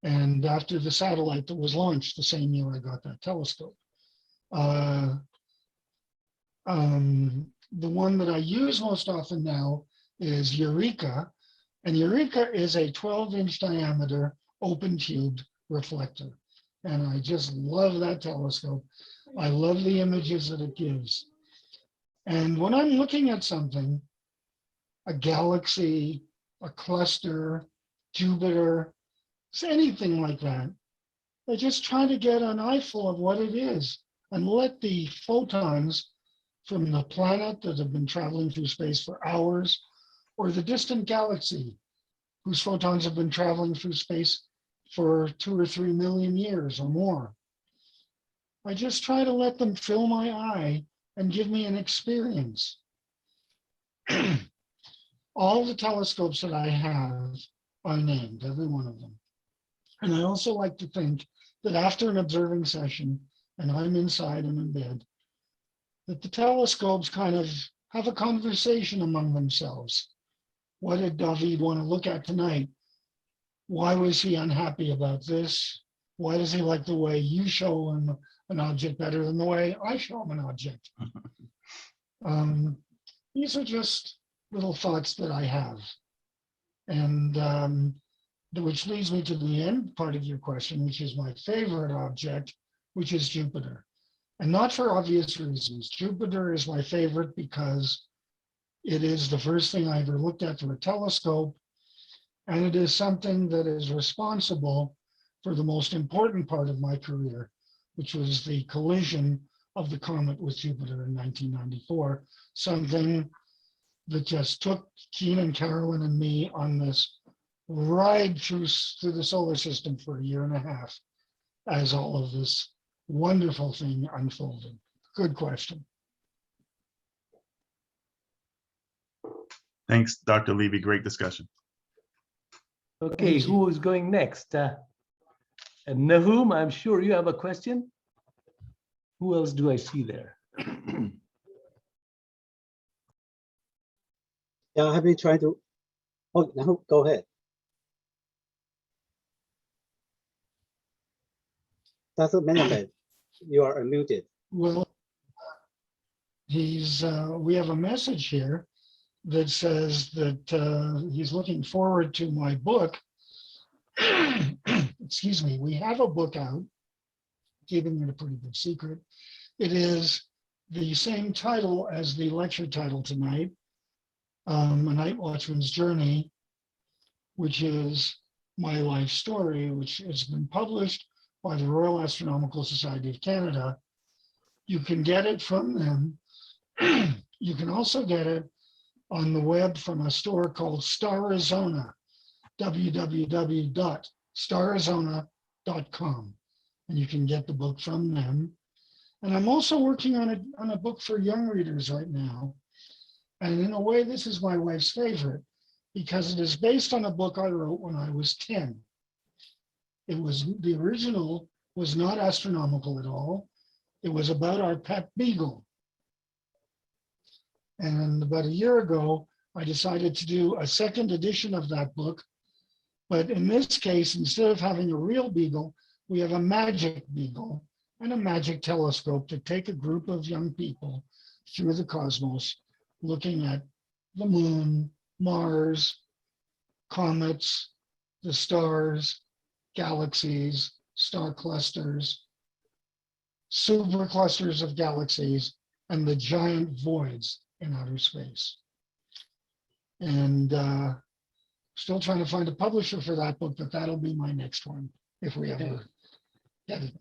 And after the satellite that was launched the same year I got that telescope. The one that I use most often now is Eureka. And Eureka is a 12-inch diameter open tubed reflector. And I just love that telescope. I love the images that it gives. And when I'm looking at something, a galaxy, a cluster, Jupiter, anything like that, I just try to get an eyeful of what it is and let the photons from the planet that have been traveling through space for hours, or the distant galaxy whose photons have been traveling through space for 2 or 3 million years or more. I just try to let them fill my eye and give me an experience. All the telescopes that I have are named, every one of them. And I also like to think that after an observing session, and I'm inside and in bed, that the telescopes kind of have a conversation among themselves. What did David want to look at tonight? Why was he unhappy about this? Why does he like the way you show him an object better than the way I show him an object? These are just little thoughts that I have. And which leads me to the end part of your question, which is my favorite object, which is Jupiter. And not for obvious reasons. Jupiter is my favorite because it is the first thing I ever looked at through a telescope. And it is something that is responsible for the most important part of my career, which was the collision of the comet with Jupiter in 1994, something that just took Gene and Carolyn and me on this ride through the solar system for 1.5 years as all of this wonderful thing unfolded. Good question. Thanks, Dr. Levy. Great discussion. Okay, who is going next? Nahum, I'm sure you have a question. Who else do I see there? Yeah, have you tried to? Oh, now go ahead. Dr. Menefee, you are unmuted. Well, we have a message here that says that he's looking forward to my book. Excuse me, we have a book out, keeping it a pretty good secret. It is the same title as the lecture title tonight, A Nightwatchman's Journey, which is my life story, which has been published by the Royal Astronomical Society of Canada. You can get it from them. You can also get it on the web from a store called Starizona, www.starizona.com. And you can get the book from them. And I'm also working on a book for young readers right now. And in a way, this is my wife's favorite because it is based on a book I wrote when I was 10. The original was not astronomical at all. It was about our pet beagle. And about 1 year ago, I decided to do a second edition of that book. But in this case, instead of having a real beagle, we have a magic beagle and a magic telescope to take a group of young people through the cosmos, looking at the moon, Mars, comets, the stars, galaxies, star clusters, superclusters of galaxies, and the giant voids in outer space. And still trying to find a publisher for that book, but that'll be my next one if we ever get it.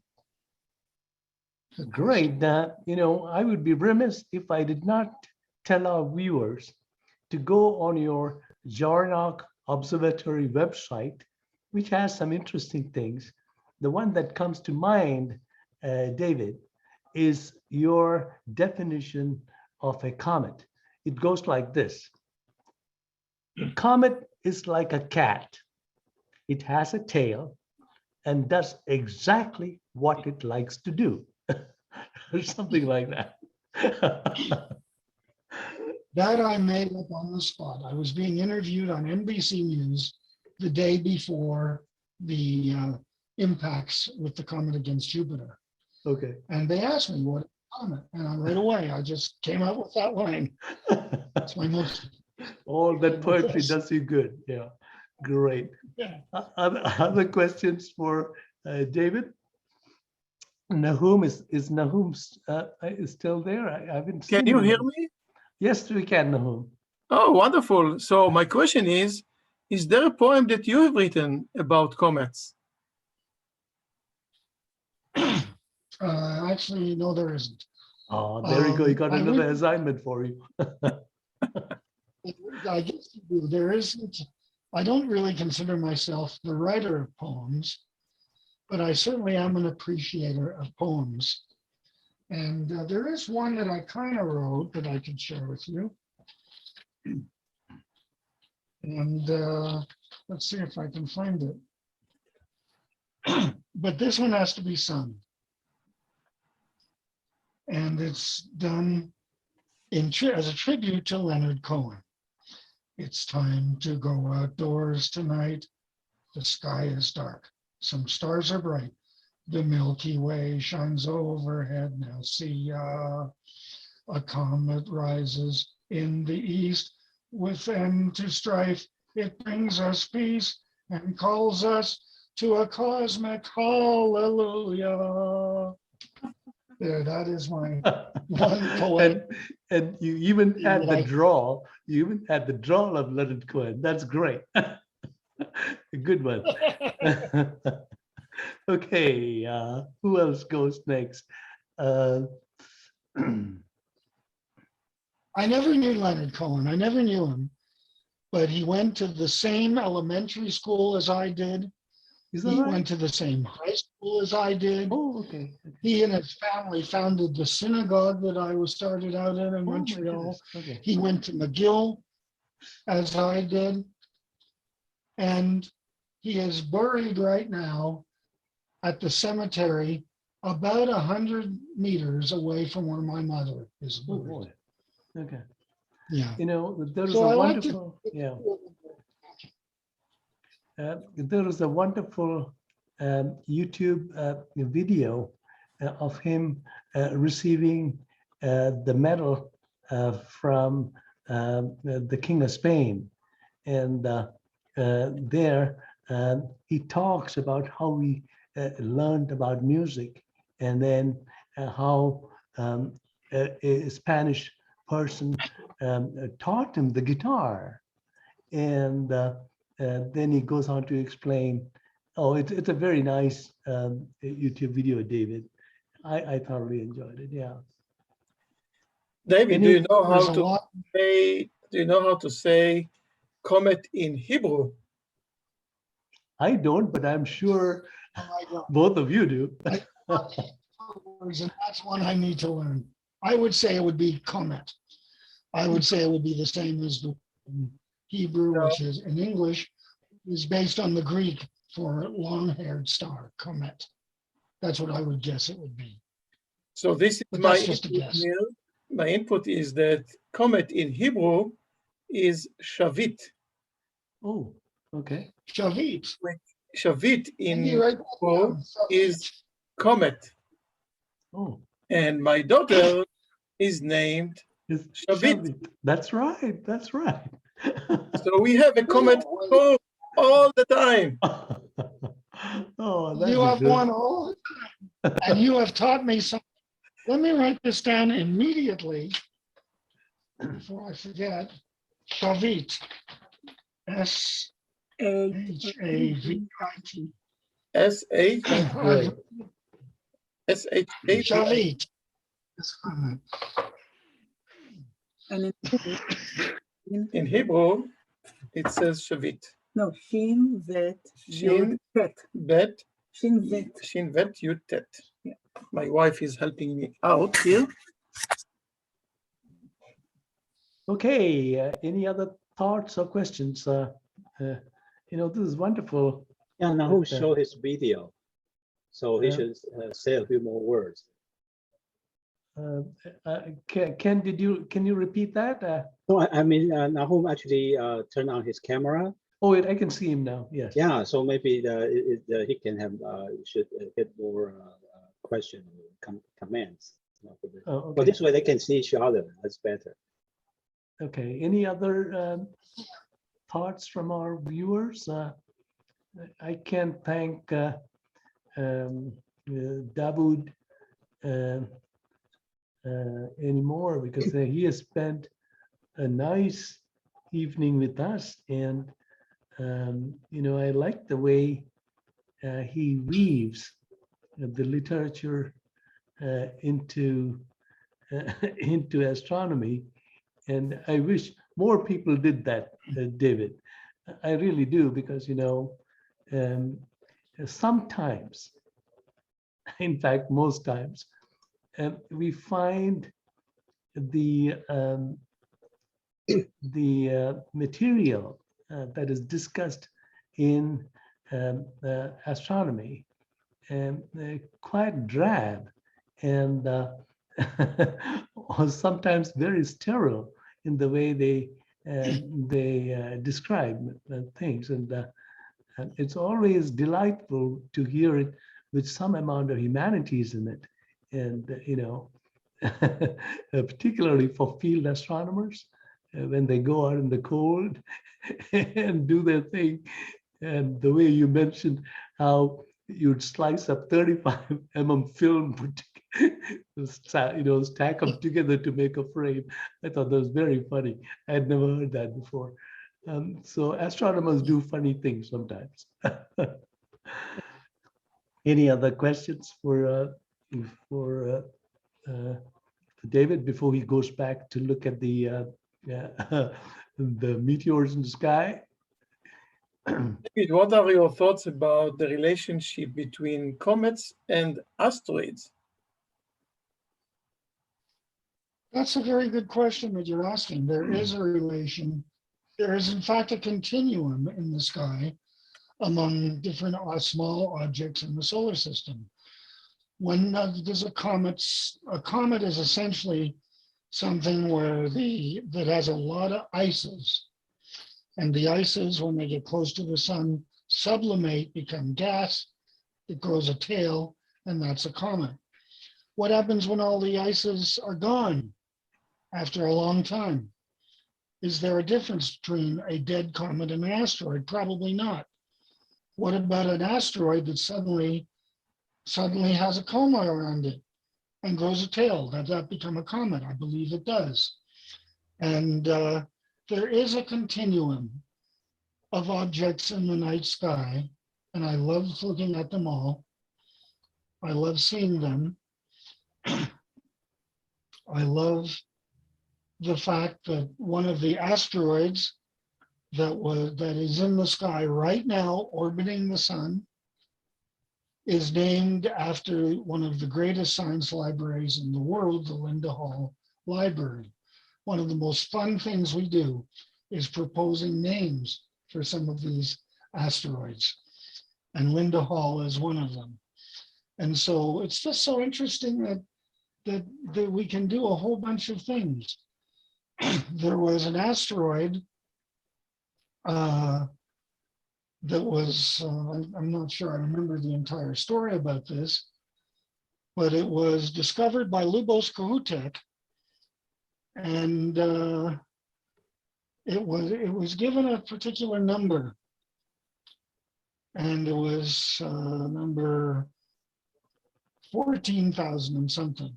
Great. I would be remiss if I did not tell our viewers to go on your Jarnock Observatory website, which has some interesting things. The one that comes to mind, David, is your definition of a comet. It goes like this. A comet is like a cat. It has a tail and does exactly what it likes to do. Or something like that. That I made up on the spot. I was being interviewed on NBC News the day before the impacts with the comet against Jupiter. Okay. And they asked me what comet, and right away I just came up with that line. It's my most. All that poetry does you good. Yeah, great. Yeah. Other questions for David? Nahum is Nahum is still there? I haven't seen Can you him. hear me? Yes, we can, Nahum. Oh, wonderful. So my question is there a poem that you have written about comets? Actually, no, there isn't. Oh, there you go. You got I another would- assignment for you. I guess you do. There isn't. I don't really consider myself the writer of poems, but I certainly am an appreciator of poems. And there is one that I kind of wrote that I could share with you. And let's see if I can find it. But this one has to be sung. And it's done as a tribute to Leonard Cohen. It's time to go outdoors tonight. The sky is dark. Some stars are bright. The Milky Way shines overhead. Now see a comet rises in the east. With end to strife, it brings us peace and calls us to a cosmic hallelujah. There, that is my one poem. And you even had That the I- drawl. You even had the drawl of Leonard Cohen. That's great. A good one. Okay, who else goes next? I never knew Leonard Cohen. I never knew him, but he went to the same elementary school as I did. Is that He right? went to the same high school as I did. Oh, okay. He and his family founded the synagogue that I was started out in Oh, my Montreal. goodness. Okay. He went to McGill as I did. And he is buried right now at the cemetery about 100 meters away from where my mother is Oh, buried. boy. Okay. Yeah. You know, there is So a I like to- wonderful, yeah. There is a wonderful YouTube video of him receiving the medal from the King of Spain. And there he talks about how he learned about music, and then how a Spanish person taught him the guitar. And then he goes on to explain, oh, it's a very nice YouTube video, David. I thoroughly enjoyed it, yeah. David, do you know There's how a to lot. say, comet in Hebrew? I don't, but I'm sure I don't. both of you do. And that's one I need to learn. I would say it would be comet. I would say it would be the same as the Hebrew, which is in English, is based on the Greek for long-haired star, comet. That's what I would guess it would be. So this is But my that's just a input guess. here. My input is that comet in Hebrew is shavit. Oh, okay. Shavit. Shavit Can you in write that Hebrew down? is comet. Oh, And my daughter is named it's Shavit. Shavit. That's right. That's right. So we have a comet Oh, all the time. Oh, that's you have good. one all the time, and you have taught me something. Let me write this down immediately before I forget. Shavit. S-H-A-V-I-T. S-H-A-V. Shavit. And In Hebrew, it says Shavit. no, Shin Vet Shin Yud Tet. Bet, Shin Vet. Shin Vet Yud Tet. My wife is helping me out here. Okay, any other thoughts or questions? You know, this is wonderful Yeah, now But, show his video. So he Yeah. should say a few more words. Ken, can you repeat that? No, I mean, Nahum actually turned on his camera. Oh, wait, I can see him now. Yes. Yeah, so maybe he can have should get more question or comments. Oh, But okay. this way they can see each other. That's better. Okay. Any other thoughts from our viewers? I can't thank Dawood anymore because he has spent a nice evening with us, and I like the way he weaves the literature into into astronomy, and I wish more people did that, David. I really do, because sometimes, in fact, most times, we find the material that is discussed in astronomy quite drab and or sometimes very sterile in the way they describe things, and it's always delightful to hear it with some amount of humanities in it, and particularly for field astronomers when they go out in the cold and do their thing. And the way you mentioned how you'd slice up 35 film, stack them together to make a frame. I thought that was very funny. I had never heard that before. So astronomers do funny things sometimes. Any other questions for David before he goes back to look at the the meteors in the sky? David, what are your thoughts about the relationship between comets and asteroids? That's a very good question that you're asking. There is a relation. There is, in fact, a continuum in the sky among different small objects in the solar system. When there's a comet is essentially something that has a lot of ices. And the ices, when they get close to the sun, sublimate, become gas. It grows a tail, and that's a comet. What happens when all the ices are gone after a long time? Is there a difference between a dead comet and an asteroid? Probably not. What about an asteroid that suddenly has a coma around it and grows a tail? Does that become a comet? I believe it does. And there is a continuum of objects in the night sky, and I love looking at them all. I love seeing them. I love the fact that one of the asteroids that is in the sky right now, orbiting the sun, is named after one of the greatest science libraries in the world, the Linda Hall Library. One of the most fun things we do is proposing names for some of these asteroids. And Linda Hall is one of them. And so it's just so interesting that we can do a whole bunch of things. There was an asteroid that was, I'm not sure I remember the entire story about this, but it was discovered by Lubos Kohutek, and it was given a particular number, and it was number 14,000 and something.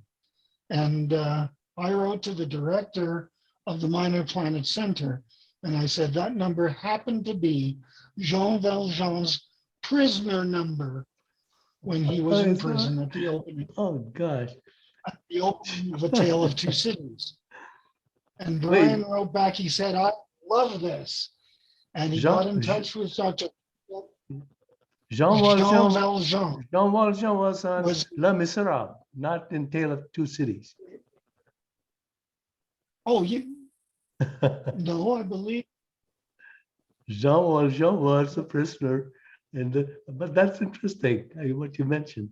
And I wrote to the director of the Minor Planet Center, and I said that number happened to be Jean Valjean's prisoner number when he was in prison at the opening. Oh gosh! At the opening of A Tale of Two Cities. And Brian wrote back. He said, "I love this," and he got in touch with Dr. Jean Valjean. Jean Valjean was on Les Miserables, not in Tale of Two Cities. Oh, no, I believe Jean Valjean was a prisoner But that's interesting, what you mentioned.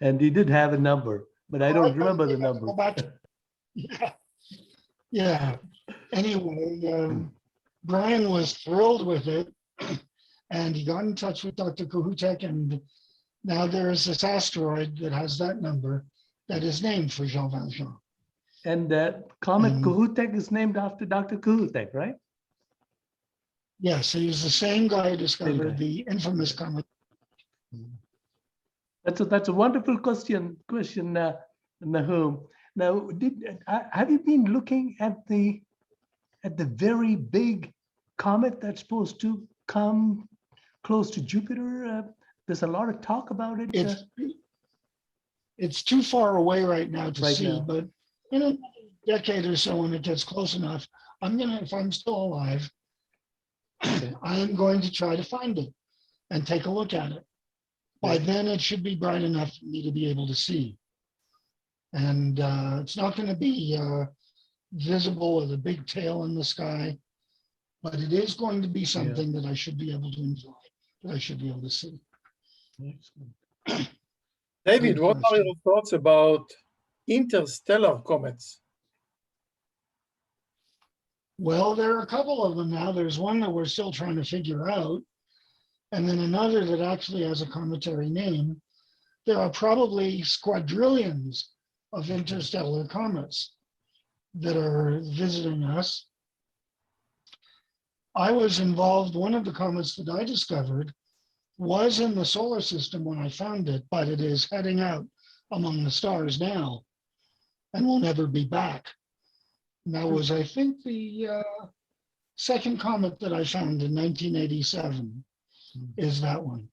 And he did have a number, but I don't remember the number. Go back to- Yeah. Yeah. Anyway, Brian was thrilled with it, and he got in touch with Dr. Kohutek, and now there is this asteroid that has that number that is named for Jean Valjean. And Comet Mm. Kohutek is named after Dr. Kohutek, right? Yes, he's the same guy who discovered guy. the infamous comet. That's a wonderful question, Nahum. Now, have you been looking at the very big comet that's supposed to come close to Jupiter? There's a lot of talk about it. It's too far away right now to Right see, now. but in a decade or so, when it gets close enough, if I'm still alive, Okay. I am going to try to find it and take a look at it. By then, it should be bright enough for me to be able to see. And it's not going to be visible with a big tail in the sky, but it is going to be something that I should be able to enjoy, that I should be able to see. Excellent. David, Good what are question. your thoughts about interstellar comets? Well, there are a couple of them now. There's one that we're still trying to figure out, and then another that actually has a cometary name. There are probably squadrillions of interstellar comets that are visiting us. I was involved, one of the comets that I discovered was in the solar system when I found it, but it is heading out among the stars now and will never be back. And that was, I think, the second comet that I found in 1987 is that one.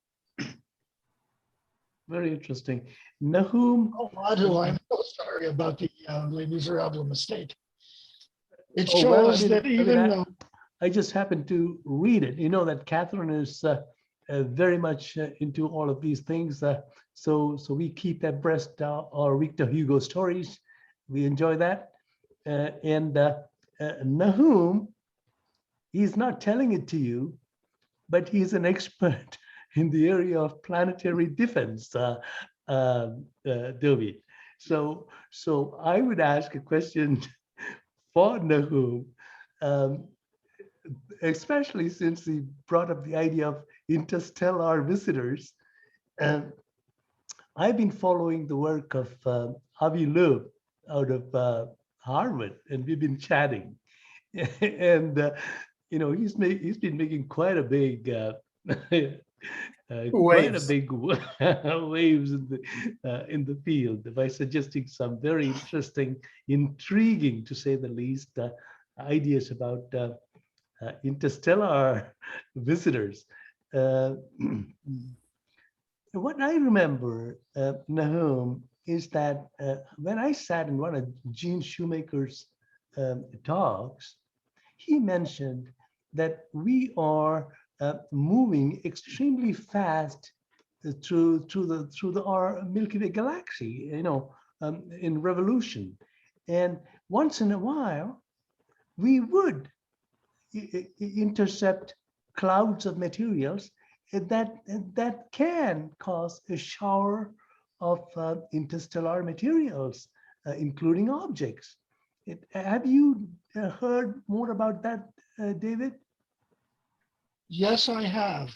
Very interesting. Nahum. Oh, Madhu, I'm so sorry about the Les Miserables mistake. It Oh, well, I shows mean- that I mean, even though I just happened to read it. You know that Catherine is very much into all of these things. So we keep abreast our Victor Hugo stories. We enjoy that. And Nahum, he's not telling it to you, but he's an expert in the area of planetary defense, David. So I would ask a question for Nahum. Especially since he brought up the idea of interstellar visitors. I've been following the work of Avi Loeb out of Harvard, and we've been chatting. And he's been making quite a big Waves. waves in the field by suggesting some very interesting, intriguing, to say the least, ideas about interstellar visitors. What I remember, Nahum, is that when I sat in one of Gene Shoemaker's talks, he mentioned that we are moving extremely fast through our Milky Way galaxy, in revolution, and once in a while we would intercept clouds of materials that can cause a shower of interstellar materials, including objects. Have you heard more about that, David? yes, I have.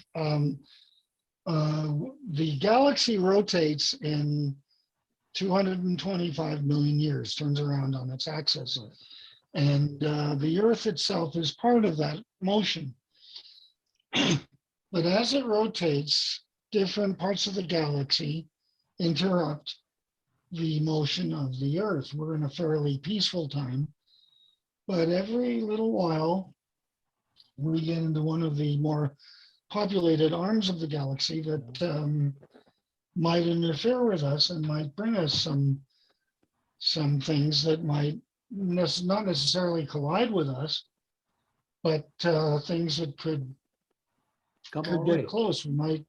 The galaxy rotates in 225 million years, turns around on its axis. And the Earth itself is part of that motion. But as it rotates, different parts of the galaxy interrupt the motion of the Earth. We're in a fairly peaceful time, but every little while, we get into one of the more populated arms of the galaxy that might interfere with us and might bring us some things that might not necessarily collide with us, but things that could get close. We might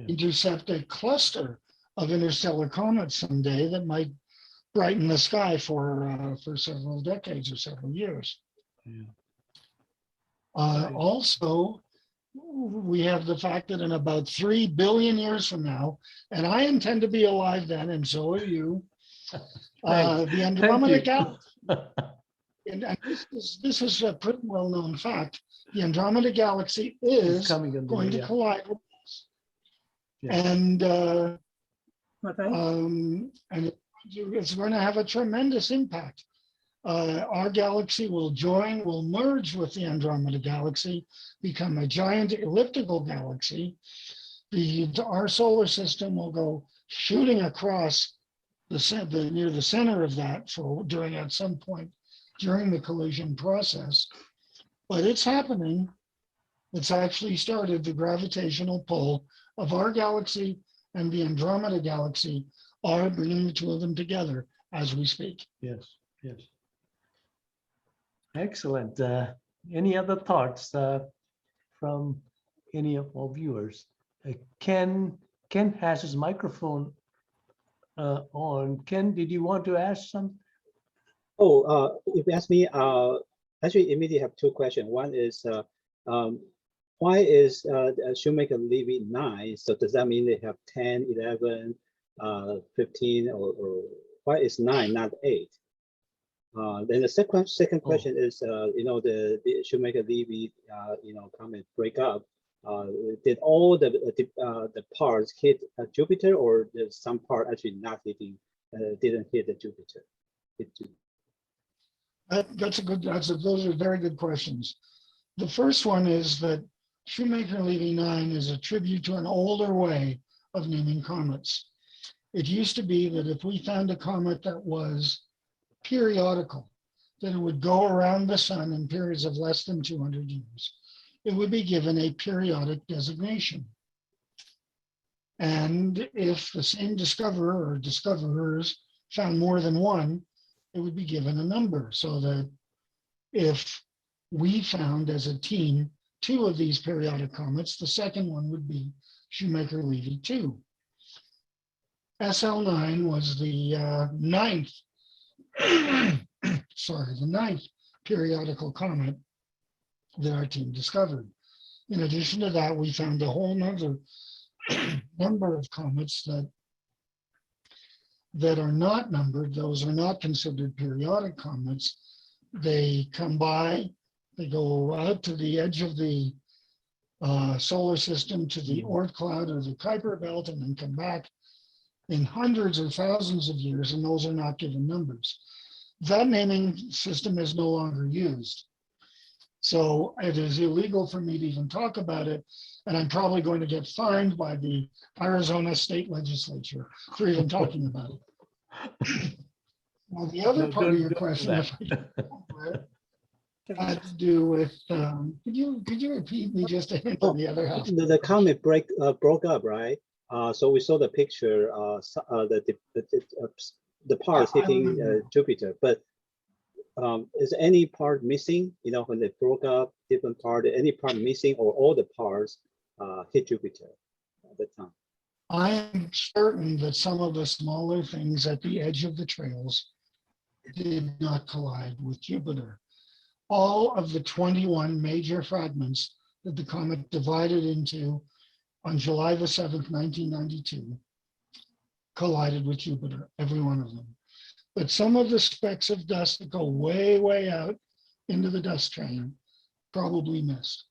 intercept a cluster of interstellar comets someday that might brighten the sky for several decades or several years. Yeah. Also, we have the fact that in about 3 billion years from now, and I intend to be alive then, and so are you, the Andromeda Galaxy, and this is a pretty well-known fact, the Andromeda Galaxy is coming in the going way, to yeah. collide with us. Yeah. And Okay. and it's going to have a tremendous impact. Our galaxy will merge with the Andromeda Galaxy, become a giant elliptical galaxy. Our solar system will go shooting across near the center of that at some point during the collision process. But it's happening. It's actually started. The gravitational pull of our galaxy and the Andromeda Galaxy are bringing the two of them together as we speak. Yes, yes. Excellent. Any other thoughts from any of our viewers? Ken has his microphone on. Ken, did you want to ask something? Oh, if you ask me, actually immediately have two questions. One is, why is Shoemaker Levy 9? So does that mean they have 10, 11, 15, or why is 9 not 8? Then the second question is, the Shoemaker Levy, comet break up. Did all the parts hit Jupiter, or did some part actually not hitting, didn't hit the Jupiter? Those are very good questions. The first one is that Shoemaker Levy 9 is a tribute to an older way of naming comets. It used to be that if we found a comet that was periodical, that it would go around the sun in periods of less than 200 years, it would be given a periodic designation. And if the same discoverer or discoverers found more than one, it would be given a number, so that if we found as a team 2 of these periodic comets, the second one would be Shoemaker Levy 2. SL9 was the ninth periodical comet that our team discovered. In addition to that, we found a whole number of comets that are not numbered. Those are not considered periodic comets. They come by, they go out to the edge of the solar system, to the Oort cloud or the Kuiper belt, and then come back in hundreds or thousands of years, and those are not given numbers. That naming system is no longer used. So it is illegal for me to even talk about it, and I'm probably going to get fined by the Arizona state legislature for even talking about it. Well, the other part of your question, if I had to do with, could you repeat me just a hint on the other half? The comet broke up, right? So we saw the picture, the parts hitting Jupiter, but is any part missing? When they broke up, different part, any part missing, or all the parts hit Jupiter at the time? I am certain that some of the smaller things at the edge of the trails did not collide with Jupiter. All of the 21 major fragments that the comet divided into on July the 7th, 1992, collided with Jupiter, every one of them. But some of the specks of dust that go way, way out into the dust train probably missed.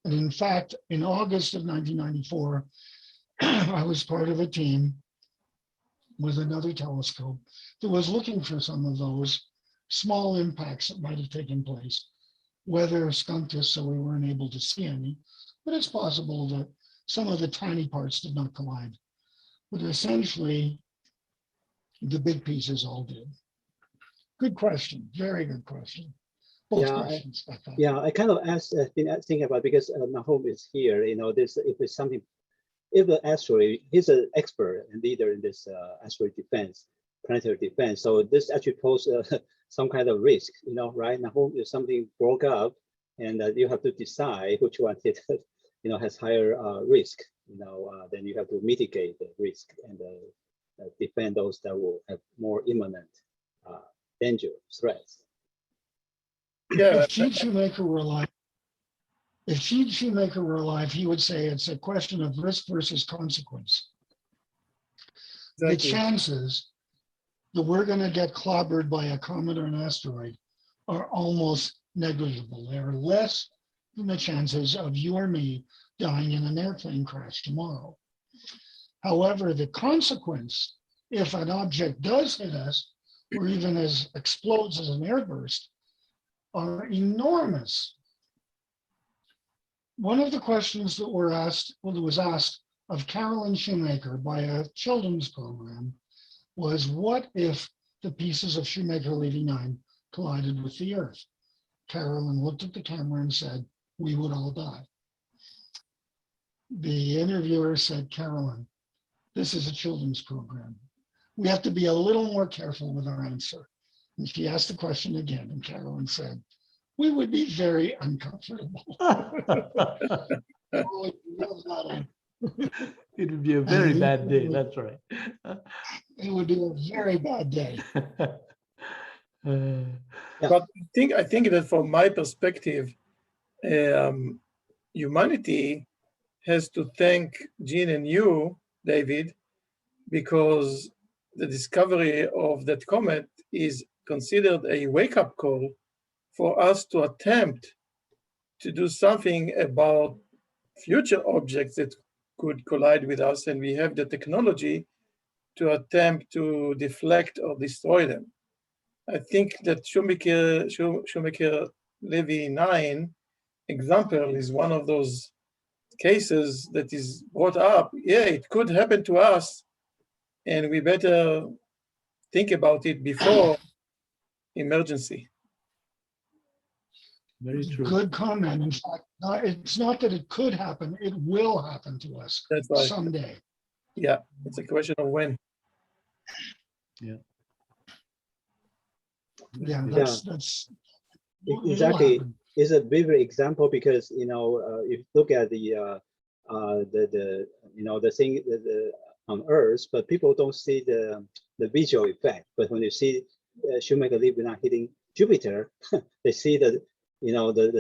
And in fact, in August of 1994, I was part of a team with another telescope that was looking for some of those small impacts that might have taken place. Weather skunked us, so we weren't able to see any, but it's possible that some of the tiny parts did not collide. But essentially, the big pieces all did. Good question, very good question. Both questions, I thought. Yeah, I kind of been thinking about, because Nahum is here, this, if it's something, if the asteroid, he's an expert and leader in this asteroid defense, planetary defense. So this actually poses some kind of risk, right? Nahum, if something broke up, and you have to decide which one hit, has higher risk, then you have to mitigate the risk and defend those that will have more imminent danger, threats. Yeah, If Shoemaker were alive, If Shoemaker were alive, he would say it's a question of risk versus consequence. The Exactly. chances that we're going to get clobbered by a comet or an asteroid are almost negligible. They are less than the chances of you or me dying in an airplane crash tomorrow. However, the consequence, if an object does hit us, or even as explodes as an airburst, are enormous. One of the questions that was asked of Carolyn Shoemaker by a children's program was, what if the pieces of Shoemaker-Levy 9 collided with the Earth? Carolyn looked at the camera and said, we would all die. The interviewer said, Carolyn, this is a children's program. We have to be a little more careful with our answer. And she asked the question again, and Carolyn said, we would be very uncomfortable. It would be a very bad day. That's right. It would be a very bad day. But I think that from my perspective, humanity has to thank Gene and you, David, because the discovery of that comet is considered a wake-up call for us to attempt to do something about future objects that could collide with us, and we have the technology to attempt to deflect or destroy them. I think that Shoemaker-Levy 9 example is one of those cases that is brought up. Yeah, it could happen to us, and we better think about it before emergency. Very true. Good comment. In fact, it's not that it could happen, it will happen to us That's right. someday. Yeah, it's a question of when. Yeah. Yeah, that's Exactly. It's a vivid example because, you know, if you look at the thing on Earth, but people don't see the visual effect. But when you see Shoemaker-Levy not hitting Jupiter, they see the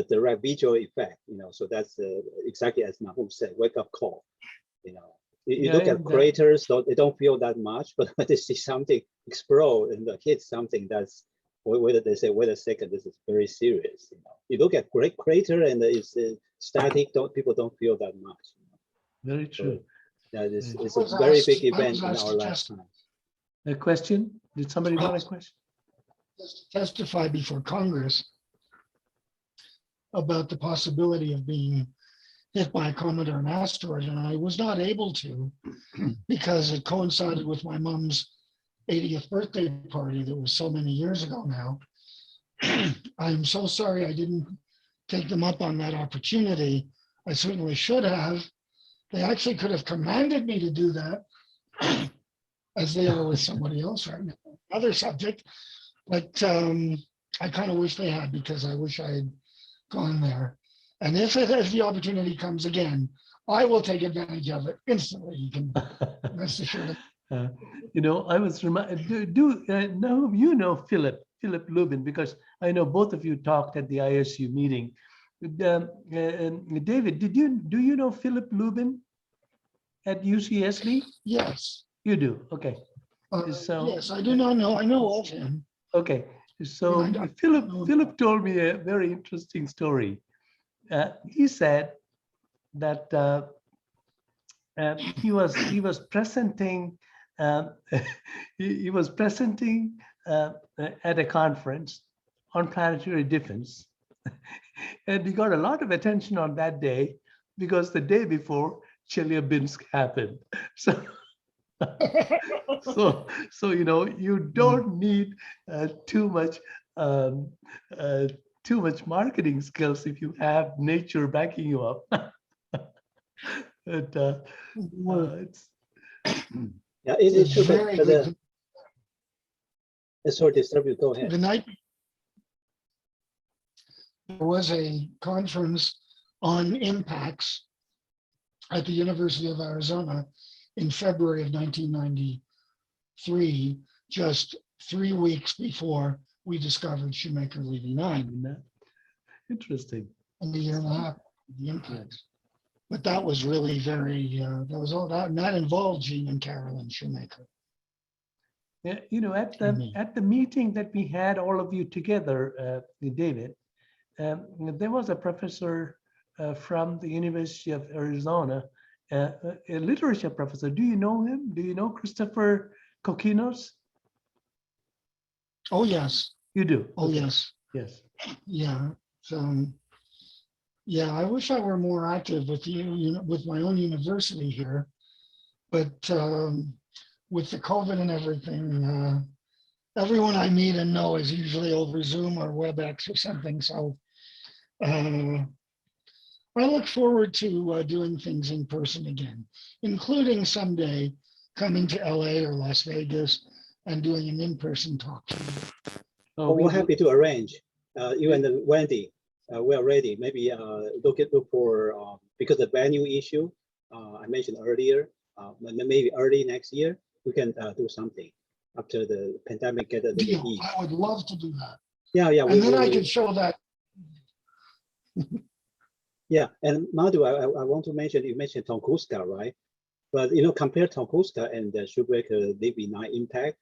direct visual effect. You know, so that's exactly as Madhu said, wake up call. You know, you look at craters, they don't feel that much, but when they see something explode and hit something, that's whether they say, wait a second, this is very serious. You know, you look at great crater and it's static, people don't feel that much. You know? Very true. So, yeah, it's a very big event in our lifetime. A question? Did somebody want a question? Just to testify before Congress about the possibility of being hit by a comet or an asteroid, and I was not able to because it coincided with my mom's 80th birthday party that was so many years ago now. I'm so sorry I didn't take them up on that opportunity. I certainly should have. They actually could have commanded me to do that, as they are with somebody else right now, other subject. But I kind of wish they had, because I wish I had gone there. And if the opportunity comes again, I will take advantage of it instantly. You can rest assured. You know, I was reminded, now you know Philip Lubin, because I know both of you talked at the ISU meeting. David, do you know Philip Lubin at UCSD? Yes. You do, okay. Yes, I do not know. I know of him. Okay, so Philip told me a very interesting story. He said that he was presenting he was presenting at a conference on planetary defense, and he got a lot of attention on that day because the day before Chelyabinsk happened. So you know, you don't need too much marketing skills if you have nature backing you up. It's yeah, it's true. Sorry to disturb you. Go ahead. The night there was a conference on impacts at the University of Arizona in February of 1993, just 3 weeks before we discovered Shoemaker-Levy 9. interesting. And a year and a half. the impacts. But that was really very, that was all that involved Gene and Carolyn Shoemaker. Yeah, you know, at Mhm. the meeting that we had all of you together, David, there was a professor from the University of Arizona, a literature professor. Do you know him? Do you know Christopher Kokinos? Oh, yes. You do? Oh, Okay. yes. Yes. Yeah. So, yeah, I wish I were more active with you know, with my own university here. But with the COVID and everything, everyone I meet and know is usually over Zoom or WebEx or something. So I look forward to doing things in person again, including someday coming to LA or Las Vegas and doing an in-person talk. Oh, We're happy to arrange. You and Wendy, we are ready. Maybe look for because the venue issue I mentioned earlier. Maybe early next year we can do something after the pandemic get a little Deal. ease. I would love to do that. Yeah, yeah. And then I could show that. Yeah, and Madhu, I want to mention, you mentioned Tunguska, right? But you know, compare Tunguska and the Shoemaker Levy 9 impact,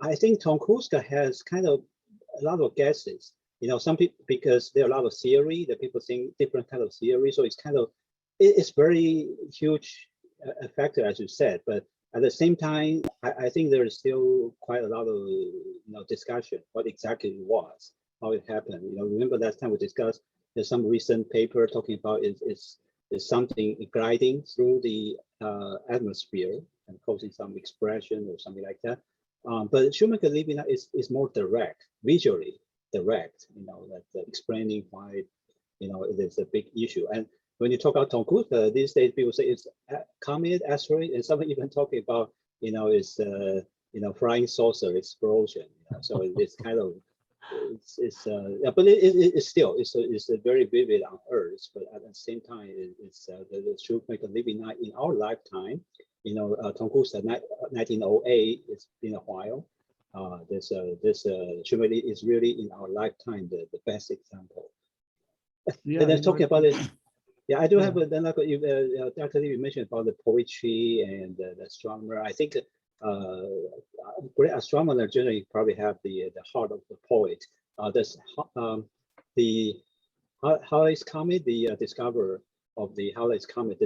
I think Tunguska has kind of a lot of guesses. You know, some people, because there are a lot of theory that people think different kind of theory, so it's kind of it's very huge a factor, as you said. But at the same time, I think there is still quite a lot of discussion what exactly it was, how it happened. You know, remember last time we discussed there's some recent paper talking about is something gliding through the atmosphere and causing some expression or something like that. But Shoemaker Levy is more direct, visually direct. You know, that explaining why it is a big issue. And when you talk about Tunguska, these days people say it's a comet, asteroid, and some even talking about it's flying saucer explosion. So it's kind of but it's still it's a very vivid on Earth, but at the same time it's the Shoemaker Levy 9 in our lifetime. Tunguska 1908. It's been a while. This Shoemaker is really in our lifetime the best example. Yeah, and then talking about it. Yeah, I do Yeah. have then like Dr. Levy mentioned about the poetry and the astronomer. I think great astronomer generally probably have the heart of the poet. This the Halley's Comet, the discoverer of the Halley's Comet,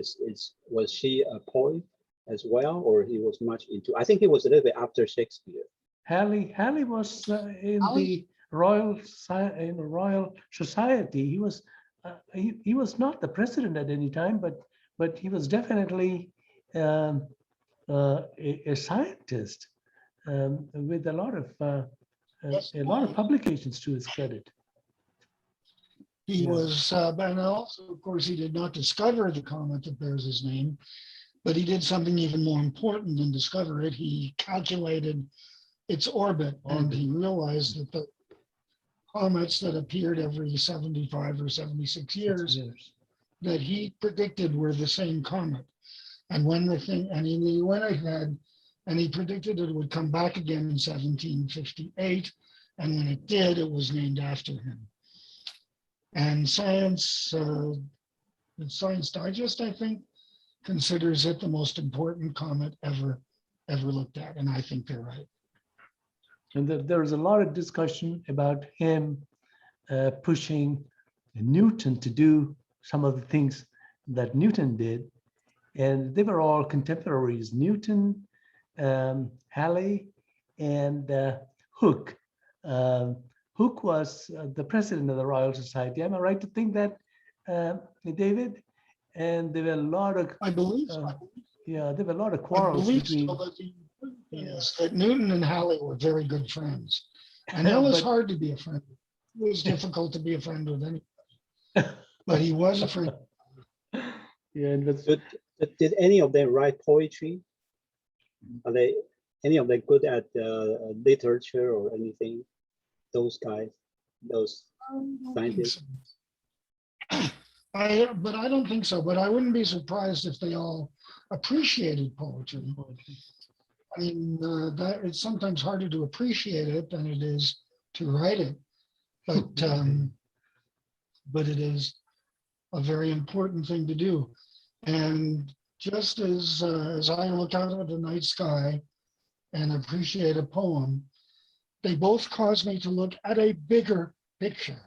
was she a poet as well, or he was much into? I think he was a little bit after Shakespeare. Halley was in Halley? the Royal Society. He was he was not the president at any time, but he was definitely a scientist with a lot of publications to his credit. He Yeah. was, and also, of course, he did not discover the comet that bears his name, but he did something even more important than discover it. He calculated its orbit, and he realized that the comets that appeared every 75 or 76 years that he predicted were the same comet. And when the thing, and he went ahead and he predicted it would come back again in 1758. And when it did, it was named after him. And Science Digest, I think, considers it the most important comet ever looked at. And I think they're right. And there was a lot of discussion about him pushing Newton to do some of the things that Newton did. And they were all contemporaries: Newton, Halley, and Hooke. Hooke was the president of the Royal Society. Am I right to think that, David? And there were a lot of, I believe so. yeah, there were a lot of I quarrels believe between. so, but yes, that Newton and Halley were very good friends. And that was hard to be a friend. It was difficult to be a friend with anybody, but he was a friend. Yeah, and was, Did any of them write poetry? Are they any of them good at literature or anything? Those guys, those scientists. But I don't think so. But I wouldn't be surprised if they all appreciated poetry. I mean, that it's sometimes harder to appreciate it than it is to write it. But it is. a very important thing to do. And just as I look out at the night sky and appreciate a poem, they both cause me to look at a bigger picture,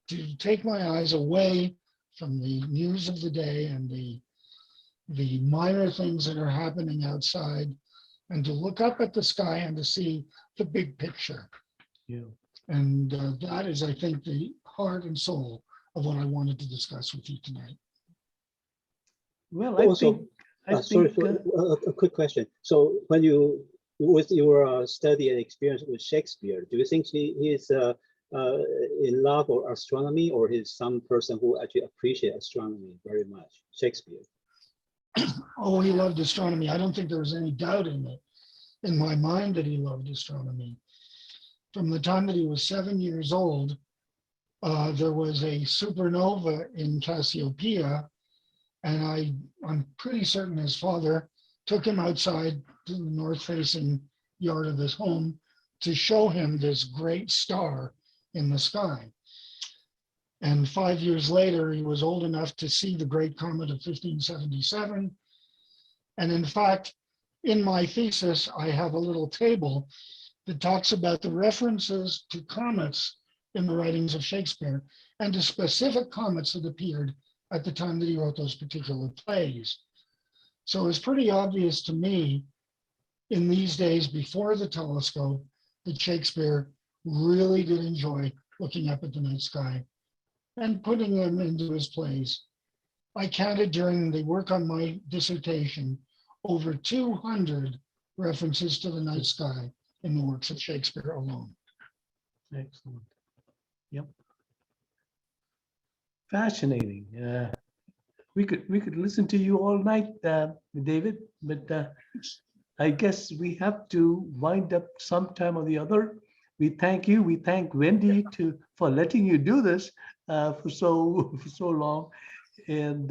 to take my eyes away from the news of the day and the minor things that are happening outside, and to look up at the sky and to see the big picture. Yeah. And that is, I think, the heart and soul of what I wanted to discuss with you tonight. Well, Also, sorry for a quick question. So when you, with your study and experience with Shakespeare, do you think he is in love or astronomy, or he's some person who actually appreciates astronomy very much? Shakespeare. Oh, he loved astronomy. I don't think there was any doubt in my mind that he loved astronomy. From the time that he was 7 years old, there was a supernova in Cassiopeia, and I'm pretty certain his father took him outside to the north-facing yard of his home to show him this great star in the sky. And 5 years later, he was old enough to see the great comet of 1577. And in fact, in my thesis, I have a little table that talks about the references to comets in the writings of Shakespeare and to specific comets that appeared at the time that he wrote those particular plays. So it's pretty obvious to me in these days before the telescope that Shakespeare really did enjoy looking up at the night sky and putting them into his plays. I counted during the work on my dissertation over 200 references to the night sky in the works of Shakespeare alone. Excellent. Yep. Fascinating. We could listen to you all night, David, but I guess we have to wind up sometime or the other. We thank you. We thank Wendy for letting you do this for so long. And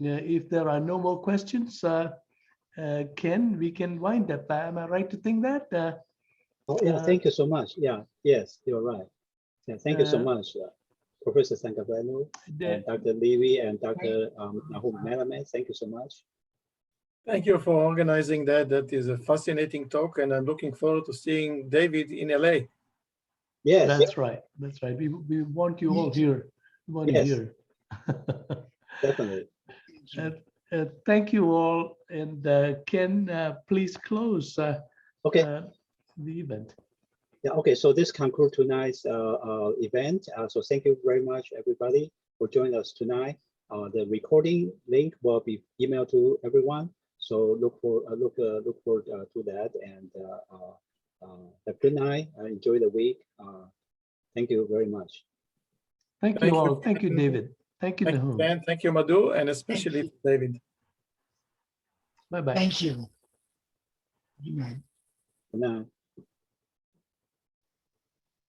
if there are no more questions, Ken, we can wind up. Am I right to think that? Oh, yeah, thank you so much. Yeah, yes, you're right. Yeah, thank you so much, Professor Thangavelu, and Dr. Levy, and Dr. Madhu. Thank you so much. Thank you for organizing that. That is a fascinating talk, and I'm looking forward to seeing David in LA. Yes. That's right. That's right. We want you all here. We want you here. Definitely. Thank you all. And Ken, please close okay. The event. Yeah, okay, so this concludes tonight's event. So thank you very much, everybody, for joining us tonight. The recording link will be emailed to everyone. So look forward to that, and have a good night. Enjoy the week. Thank you very much. Thank you all. Thank you, David. Thank you, Nahum. Thank you, Madhu, and especially David. Bye-bye. Thank you. Good night. Good night.